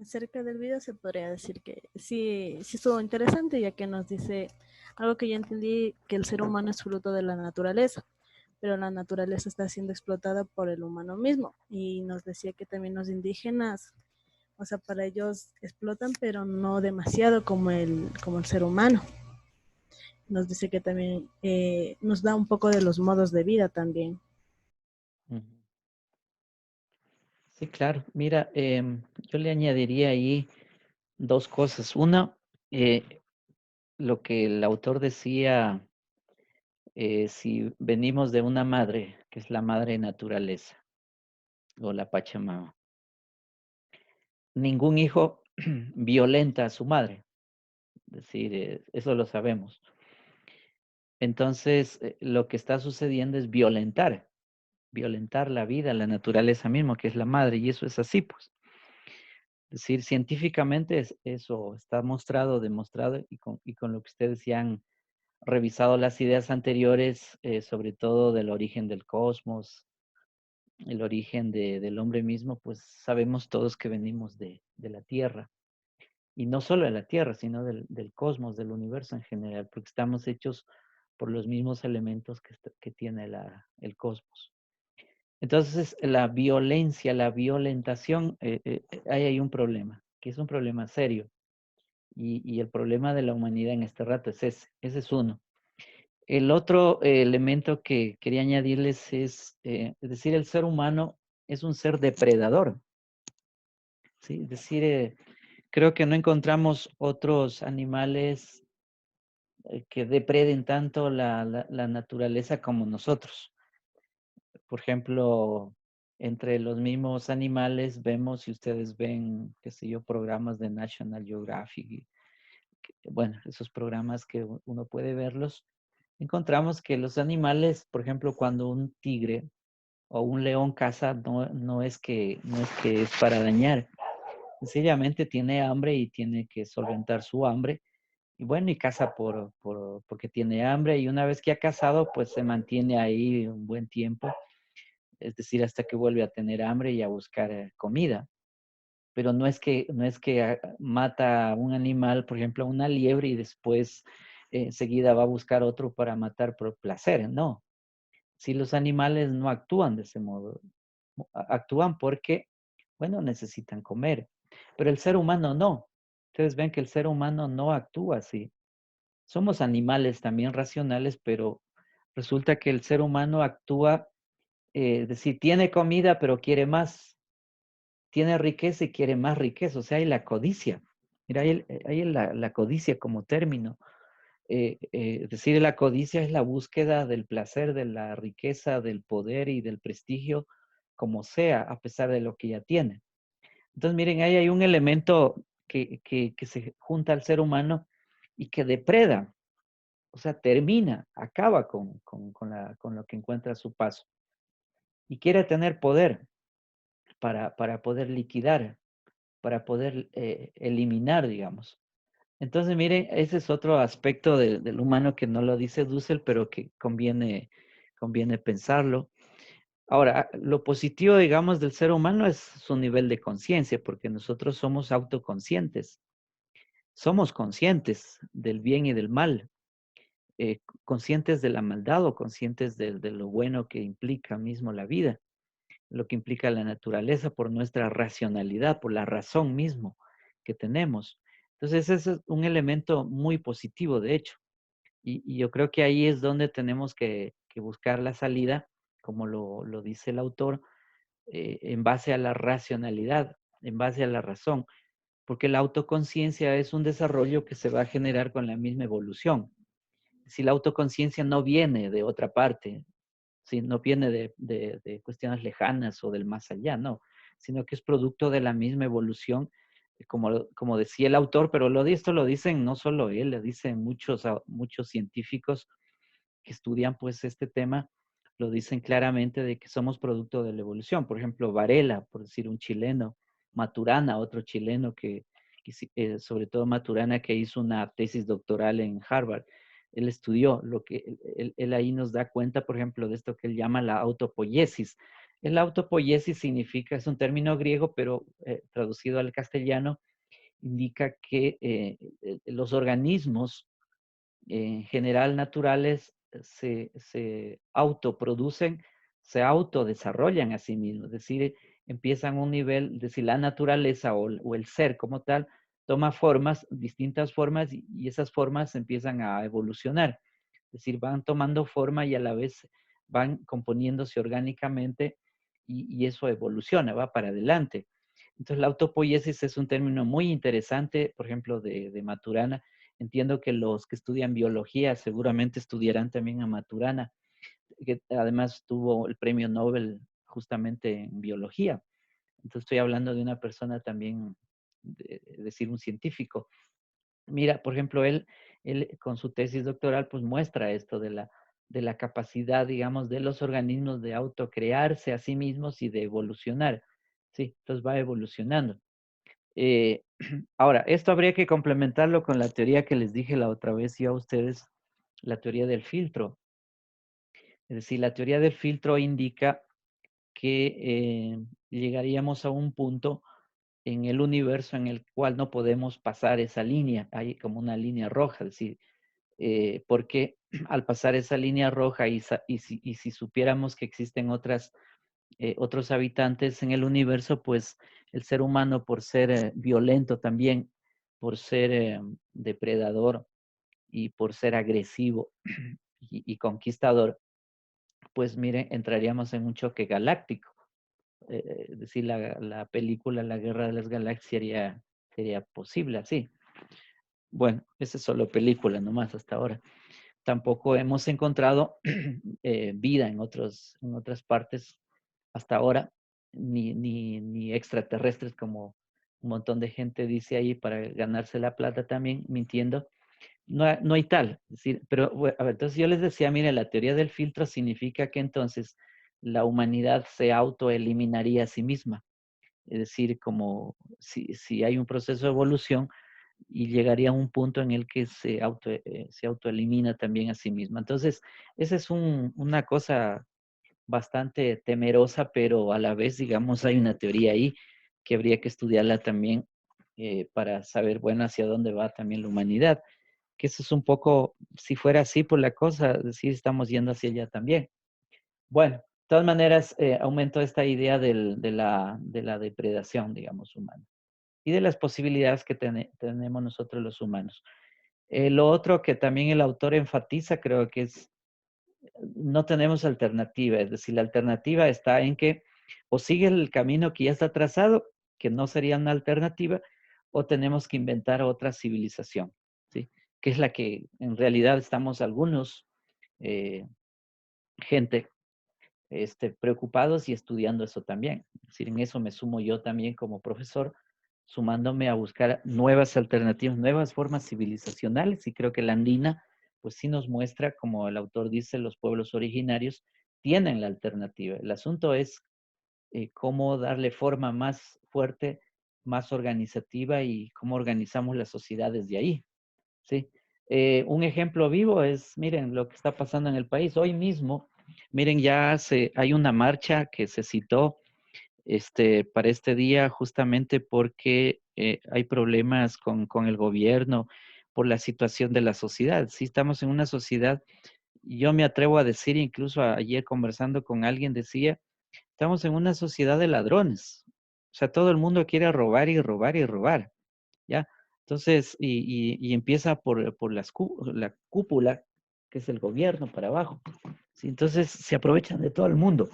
Acerca del video se podría decir que sí estuvo interesante, ya que nos dice algo que ya entendí, que el ser humano es fruto de la naturaleza, pero la naturaleza está siendo explotada por el humano mismo. Y nos decía que también los indígenas, o sea, para ellos explotan, pero no demasiado como el ser humano. Nos dice que también nos da un poco de los modos de vida también. Ujú. Sí, claro. Mira, yo le añadiría ahí dos cosas. Una, lo que el autor decía, si venimos de una madre que es la madre naturaleza o la Pachamama. Ningún hijo violenta a su madre, es decir, eso lo sabemos. Entonces, lo que está sucediendo es violentar la vida, la naturaleza misma, que es la madre, y eso es así, pues. Es decir, científicamente eso está demostrado, y con lo que ustedes ya han revisado las ideas anteriores, sobre todo del origen del cosmos, el origen del hombre mismo, pues sabemos todos que venimos de la Tierra. Y no solo de la Tierra, sino del cosmos, del universo en general, porque estamos hechos por los mismos elementos que tiene el cosmos. Entonces, la violencia, la violentación, ahí hay un problema, que es un problema serio. Y el problema de la humanidad en este rato es ese es uno. El otro elemento que quería añadirles es decir, el ser humano es un ser depredador. ¿Sí? Es decir, creo que no encontramos otros animales que depreden tanto la naturaleza como nosotros. Por ejemplo, entre los mismos animales vemos, si ustedes ven, qué sé yo, programas de National Geographic, bueno, esos programas que uno puede verlos, encontramos que los animales, por ejemplo, cuando un tigre o un león caza, no es que es para dañar, sencillamente tiene hambre y tiene que solventar su hambre. Y bueno, y caza porque tiene hambre, y una vez que ha cazado, pues se mantiene ahí un buen tiempo, es decir, hasta que vuelve a tener hambre y a buscar comida. Pero no es que mata a un animal, por ejemplo, a una liebre, y después enseguida va a buscar otro para matar por placer. No. Si los animales no actúan de ese modo, actúan porque, bueno, necesitan comer. Pero el ser humano no. Ustedes ven que el ser humano no actúa así. Somos animales también racionales, pero resulta que el ser humano actúa, es decir, tiene comida, pero quiere más. Tiene riqueza y quiere más riqueza. O sea, hay la codicia. Mira, hay la codicia como término. Es decir, la codicia es la búsqueda del placer, de la riqueza, del poder y del prestigio, como sea, a pesar de lo que ya tiene. Entonces, miren, ahí hay un elemento que se junta al ser humano y que depreda, o sea, termina, acaba con lo que encuentra a su paso. Y quiere tener poder para poder liquidar, para poder eliminar, digamos. Entonces, miren, ese es otro aspecto del humano que no lo dice Dussel, pero que conviene pensarlo. Ahora, lo positivo, digamos, del ser humano es su nivel de conciencia, porque nosotros somos autoconscientes. Somos conscientes del bien y del mal, conscientes de la maldad o conscientes de lo bueno que implica mismo la vida, lo que implica la naturaleza por nuestra racionalidad, por la razón mismo que tenemos. Entonces, ese es un elemento muy positivo, de hecho. Y yo creo que ahí es donde tenemos que buscar la salida, como lo dice el autor, en base a la racionalidad, en base a la razón, porque la autoconciencia es un desarrollo que se va a generar con la misma evolución. Si la autoconciencia no viene de otra parte, si no viene de cuestiones lejanas o del más allá, no, sino que es producto de la misma evolución, como decía el autor, pero esto lo dicen no solo él, lo dicen muchos científicos que estudian pues este tema, lo dicen claramente de que somos producto de la evolución. Por ejemplo, Varela, por decir un chileno, Maturana, otro chileno sobre todo Maturana, que hizo una tesis doctoral en Harvard. Él estudió él ahí nos da cuenta, por ejemplo, de esto que él llama la autopoiesis. El autopoiesis es un término griego, pero traducido al castellano, indica que los organismos en general naturales se autoproducen, se autodesarrollan a sí mismos, es decir, empiezan un nivel, es decir, la naturaleza o el ser como tal, toma formas, distintas formas, y esas formas empiezan a evolucionar, es decir, van tomando forma y a la vez van componiéndose orgánicamente, y eso evoluciona, va para adelante. Entonces, la autopoiesis es un término muy interesante, por ejemplo, de Maturana. Entiendo que los que estudian biología seguramente estudiarán también a Maturana. que además tuvo el premio Nobel justamente en biología. Entonces estoy hablando de una persona también, es decir, un científico. Mira, por ejemplo, él con su tesis doctoral pues muestra esto de la capacidad, digamos, de los organismos de autocrearse a sí mismos y de evolucionar. Sí, entonces va evolucionando. Eh, ahora, esto habría que complementarlo con la teoría que les dije la otra vez yo a ustedes, la teoría del filtro. Es decir, la teoría del filtro indica que llegaríamos a un punto en el universo en el cual no podemos pasar esa línea. Hay como una línea roja, es decir, porque al pasar esa línea roja y si supiéramos que existen otros habitantes en el universo, pues el ser humano por ser violento también, por ser depredador y por ser agresivo y conquistador, pues mire, entraríamos en un choque galáctico. Es decir, la película La Guerra de las Galaxias sería posible así. Bueno, esa es solo película nomás hasta ahora. Tampoco hemos encontrado vida en otras partes hasta ahora, ni extraterrestres como un montón de gente dice ahí para ganarse la plata también, mintiendo. No hay tal. Es decir, pero, a ver, entonces yo les decía, mire, la teoría del filtro significa que entonces la humanidad se autoeliminaría a sí misma. Es decir, como si hay un proceso de evolución y llegaría a un punto en el que se autoelimina también a sí misma. Entonces, esa es una cosa bastante temerosa, pero a la vez, digamos, hay una teoría ahí que habría que estudiarla también para saber, bueno, hacia dónde va también la humanidad. Que eso es un poco, si fuera así por la cosa, es decir, estamos yendo hacia allá también. Bueno, de todas maneras, aumento esta idea de la depredación, digamos, humana y de las posibilidades que tenemos nosotros los humanos. Lo otro que también el autor enfatiza, creo que es, no tenemos alternativa, es decir, la alternativa está en que o sigue el camino que ya está trazado, que no sería una alternativa, o tenemos que inventar otra civilización, ¿sí? Que es la que en realidad estamos algunos, eh, gente preocupados y estudiando eso también. Es decir, en eso me sumo yo también como profesor, sumándome a buscar nuevas alternativas, nuevas formas civilizacionales, y creo que la andina, pues sí nos muestra, como el autor dice, los pueblos originarios tienen la alternativa. El asunto es cómo darle forma más fuerte, más organizativa y cómo organizamos las sociedades de ahí, ¿sí? Un ejemplo vivo es, miren, lo que está pasando en el país. Hoy mismo, miren, hay una marcha que se citó para este día justamente porque hay problemas con el gobierno por la situación de la sociedad. Sí, estamos en una sociedad, yo me atrevo a decir, incluso ayer conversando con alguien decía, estamos en una sociedad de ladrones. O sea, todo el mundo quiere robar y robar y robar. ¿Ya? Entonces, y empieza por la cúpula, que es el gobierno, para abajo. ¿Sí? Entonces, se aprovechan de todo el mundo.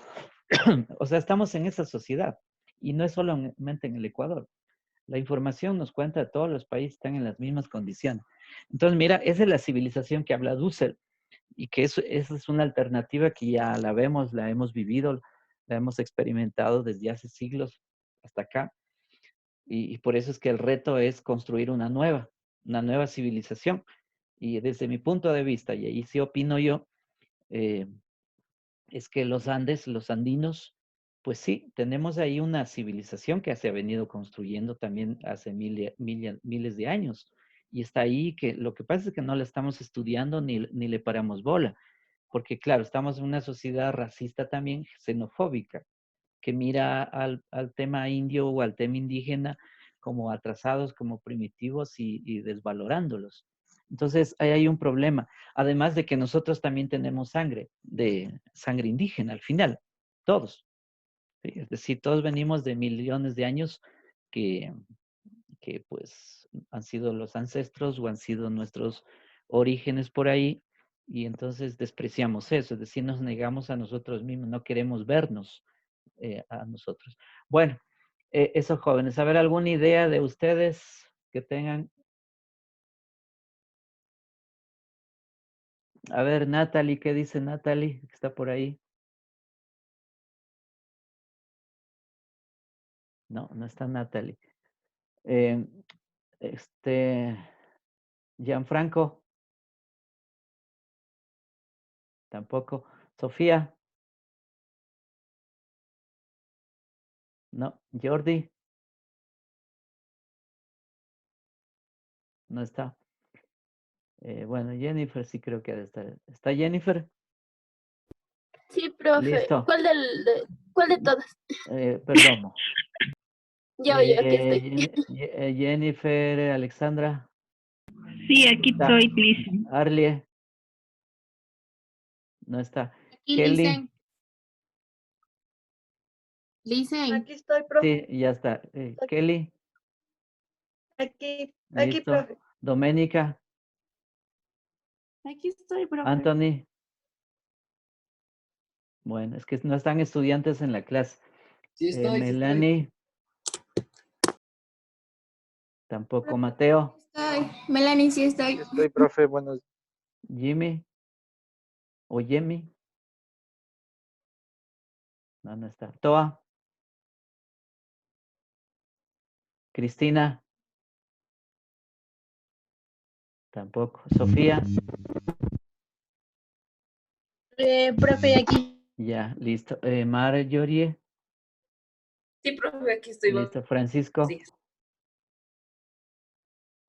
O sea, estamos en esa sociedad. Y no es solamente en el Ecuador. La información nos cuenta que todos los países están en las mismas condiciones. Entonces, mira, esa es la civilización que habla Dussel. Y que esa es una alternativa que ya la vemos, la hemos vivido, la hemos experimentado desde hace siglos hasta acá. Y por eso es que el reto es construir una nueva civilización. Y desde mi punto de vista, y ahí sí opino yo, eh, es que los Andes, los andinos, pues sí, tenemos ahí una civilización que se ha venido construyendo también hace miles de años. Y está ahí que lo que pasa es que no la estamos estudiando ni le paramos bola. Porque claro, estamos en una sociedad racista también, xenofóbica, que mira al tema indio o al tema indígena como atrasados, como primitivos y desvalorándolos. Entonces, ahí hay un problema. Además de que nosotros también tenemos de sangre indígena al final, todos. ¿Sí? Es decir, todos venimos de millones de años que, que pues han sido los ancestros o han sido nuestros orígenes por ahí, y entonces despreciamos eso, es decir, nos negamos a nosotros mismos, no queremos vernos a nosotros. Bueno, esos jóvenes, a ver, ¿alguna idea de ustedes que tengan? A ver, Natalie, ¿qué dice Natalie? Está por ahí. No, no está Natalie. Eh, Gianfranco, tampoco. Sofía, no. Jordi, no está. Bueno, Jennifer sí creo que debe estar. ¿Está Jennifer? Sí, profe. Listo. ¿Cuál de todas? Perdón. Yo, aquí estoy. Jennifer, Alexandra. Sí, aquí Está. estoy, please. Arlie, no está. Aquí Kelly, Listen. Aquí estoy, profe. sí, ya está. Kelly, Aquí, listo. profe. Doménica, Aquí estoy, profe. Anthony. Bueno, es que no están estudiantes en la clase. Sí estoy, Melanie, tampoco. Mateo, Melanie, sí estoy. Estoy, profe, buenos. Jimmy o Jimmy. No, no está. Toa, Cristina, tampoco. Sofía, Profe, aquí. ya, listo. Marjorie, Sí, profe, aquí estoy. listo. Francisco, Sí.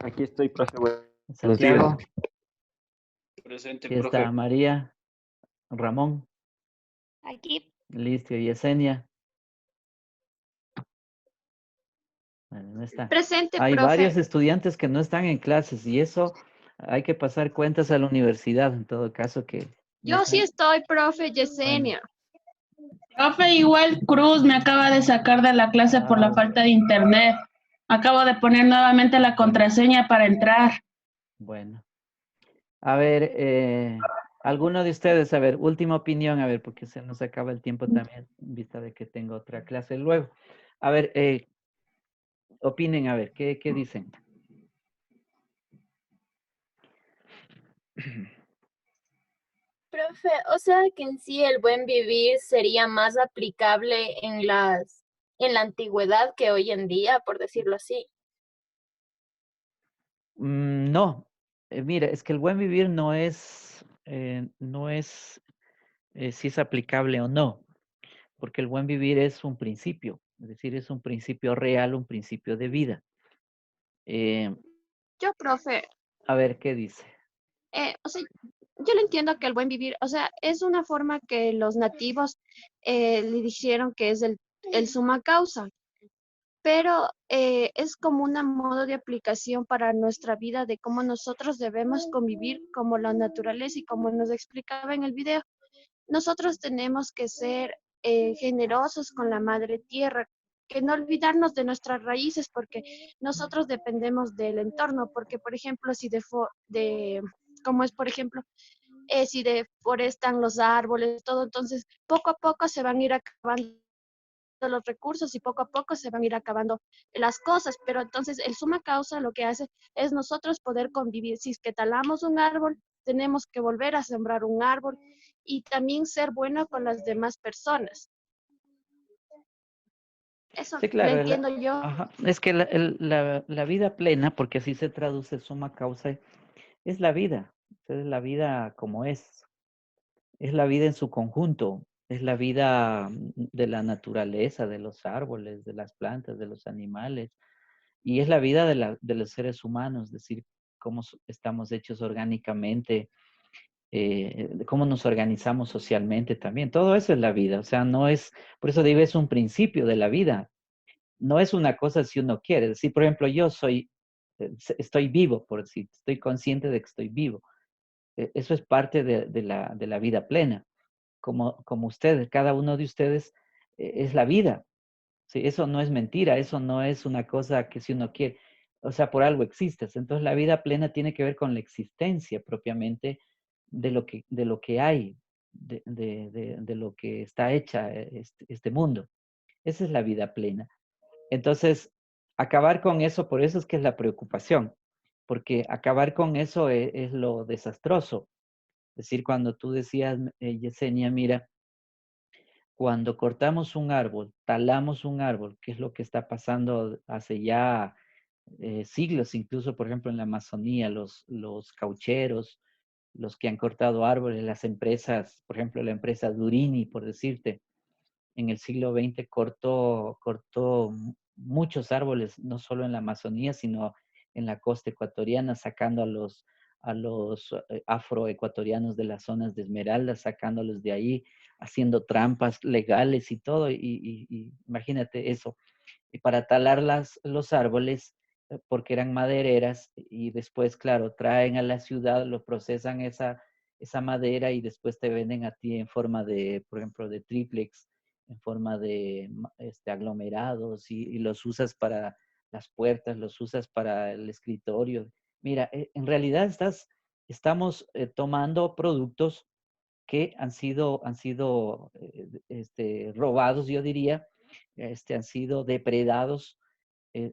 Aquí estoy, profe, buenos Santiago, días. Presente, aquí está profe. María, Ramón, Aquí. listo. Yesenia. Bueno, no está. Presente, Hay profe. varios estudiantes que no están en clases y eso hay que pasar cuentas a la universidad en todo caso que no Yo sí están. estoy, profe Yesenia. Profe, igual Cruz me acaba de sacar de la clase por la falta de internet. Acabo de poner nuevamente la contraseña para entrar. Bueno. A ver, alguno de ustedes, a ver, última opinión, a ver, porque se nos acaba el tiempo también, en vista de que tengo otra clase luego. A ver, opinen, a ver, ¿qué dicen? Profe, o sea que en sí el buen vivir sería más aplicable en la antigüedad que hoy en día, por decirlo así. No, mira, es que el buen vivir no es si es aplicable o no, porque el buen vivir es un principio, es decir, es un principio real, un principio de vida. Yo, profe, A ver, ¿qué dice? o sea, yo lo entiendo que el buen vivir, o sea, es una forma que los nativos le dijeron que es el suma causa, pero es como un modo de aplicación para nuestra vida de cómo nosotros debemos convivir como la naturaleza y como nos explicaba en el video. Nosotros tenemos que ser generosos con la madre tierra, que no olvidarnos de nuestras raíces porque nosotros dependemos del entorno, porque por ejemplo, como es por ejemplo, si deforestan los árboles, todo, entonces poco a poco se van a ir acabando los recursos y poco a poco se van a ir acabando las cosas, pero entonces el suma causa lo que hace es nosotros poder convivir. Si es que talamos un árbol, tenemos que volver a sembrar un árbol y también ser bueno con las demás personas. Eso Sí, lo claro, entiendo yo. ajá, es que la vida plena, porque así se traduce suma causa, es la vida, es la vida como es la vida en su conjunto, es la vida de la naturaleza, de los árboles, de las plantas, de los animales, y es la vida de los seres humanos, es decir, cómo estamos hechos orgánicamente, de cómo nos organizamos socialmente también, todo eso es la vida, o sea, no es, por eso digo, es un principio de la vida, no es una cosa si uno quiere, es decir, por ejemplo, yo estoy vivo, por decir, estoy consciente de que estoy vivo, eso es parte de la vida plena como ustedes, cada uno de ustedes es la vida. ¿Sí? Eso no es mentira, eso no es una cosa que si uno quiere, o sea, por algo existes. Entonces la vida plena tiene que ver con la existencia propiamente de lo que hay, de lo que está hecha este mundo. Esa es la vida plena. Entonces, acabar con eso, por eso es que es la preocupación, porque acabar con eso es lo desastroso. Es decir, cuando tú decías, Yesenia, mira, cuando cortamos un árbol, talamos un árbol, que es lo que está pasando hace ya siglos, incluso, por ejemplo, en la Amazonía, los caucheros, los que han cortado árboles, las empresas, por ejemplo, la empresa Durini, por decirte, en el siglo XX cortó muchos árboles, no solo en la Amazonía, sino en la costa ecuatoriana, sacando a los afroecuatorianos de las zonas de Esmeralda, sacándolos de ahí, haciendo trampas legales y todo, y imagínate eso. Y para talar los árboles, porque eran madereras, y después, claro, traen a la ciudad, lo procesan esa madera y después te venden a ti en forma de, por ejemplo, de triplex, en forma de aglomerados, y los usas para las puertas, los usas para el escritorio. Mira, en realidad estamos tomando productos que han sido robados, yo diría, han sido depredados,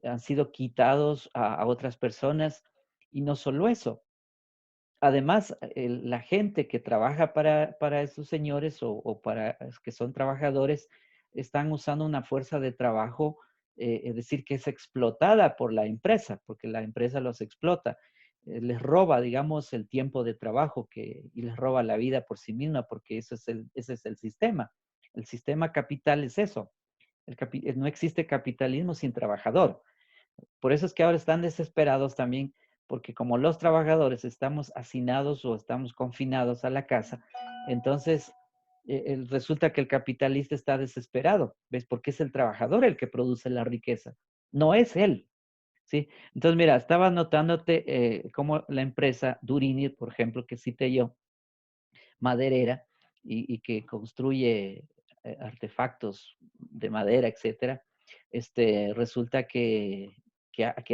han sido quitados a otras personas, y no solo eso. Además, la gente que trabaja para esos señores o para que son trabajadores, están usando una fuerza de trabajo, es decir, que es explotada por la empresa, porque la empresa los explota. Les roba, digamos, el tiempo de trabajo y les roba la vida por sí misma, porque ese es el sistema. El sistema capital es eso. No existe capitalismo sin trabajador. Por eso es que ahora están desesperados también, porque como los trabajadores estamos hacinados o estamos confinados a la casa, entonces resulta que el capitalista está desesperado, ¿ves? Porque es el trabajador el que produce la riqueza, no es él, ¿sí? Entonces, mira, estaba notándote cómo la empresa Durini, por ejemplo, que cité yo, maderera, y que construye artefactos de madera, etcétera, resulta que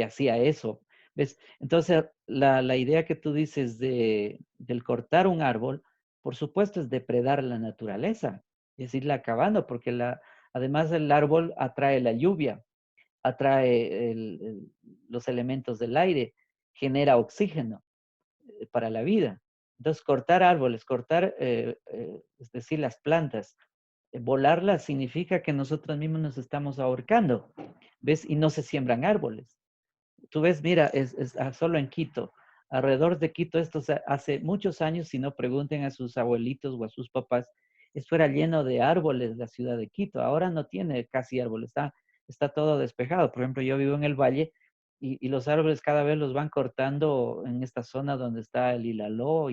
hacía eso, ¿ves? Entonces, la idea que tú dices del cortar un árbol, por supuesto, es depredar la naturaleza, es irla acabando, porque además el árbol atrae la lluvia, atrae los elementos del aire, genera oxígeno para la vida. Entonces, cortar árboles, es decir, las plantas, volarlas significa que nosotros mismos nos estamos ahorcando, ¿ves? Y no se siembran árboles. Tú ves, mira, solo en Quito, alrededor de Quito, hace muchos años, si no pregunten a sus abuelitos o a sus papás, esto era lleno de árboles, la ciudad de Quito. Ahora no tiene casi árboles, está todo despejado. Por ejemplo, yo vivo en el Valle y los árboles cada vez los van cortando en esta zona donde está el Ilaló.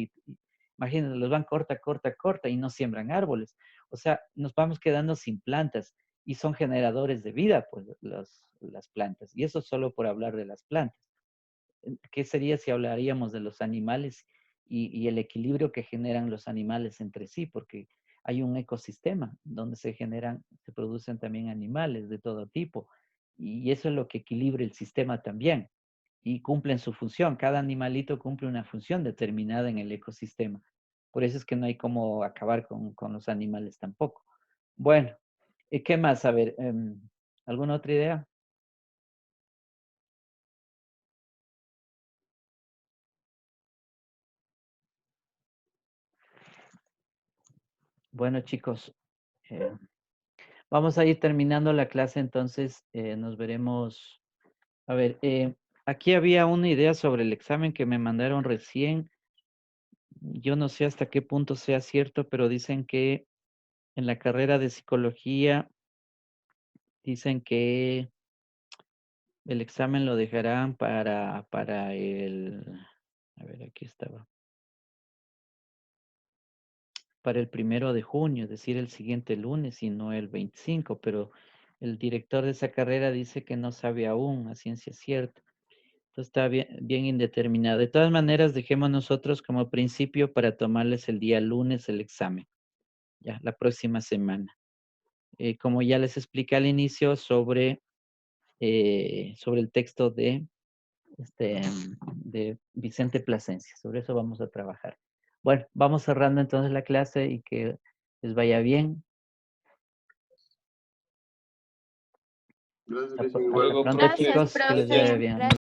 Imagínense, los van corta y no siembran árboles. O sea, nos vamos quedando sin plantas y son generadores de vida, pues, las plantas. Y eso solo por hablar de las plantas. ¿Qué sería si hablaríamos de los animales y el equilibrio que generan los animales entre sí? Porque hay un ecosistema donde se producen también animales de todo tipo. Y eso es lo que equilibra el sistema también. Y cumplen su función. Cada animalito cumple una función determinada en el ecosistema. Por eso es que no hay cómo acabar con los animales tampoco. Bueno, ¿qué más? A ver, ¿alguna otra idea? Bueno, chicos, vamos a ir terminando la clase, entonces nos veremos. A ver, aquí había una idea sobre el examen que me mandaron recién. Yo no sé hasta qué punto sea cierto, pero dicen que en la carrera de psicología, dicen que el examen lo dejarán para a ver, aquí estaba, para el 1 de junio, es decir, el siguiente lunes y no el 25, pero el director de esa carrera dice que no sabe aún a ciencia cierta. Entonces está bien indeterminado. De todas maneras, dejemos nosotros como principio para tomarles el día lunes el examen, ya, la próxima semana. Como ya les expliqué al inicio sobre el texto de Vicente Plasencia. Sobre eso vamos a trabajar. Bueno, vamos cerrando entonces la clase y que les vaya bien. Gracias, Hasta Luis. pronto, Gracias, chicos, que les profe. vaya bien. Gracias.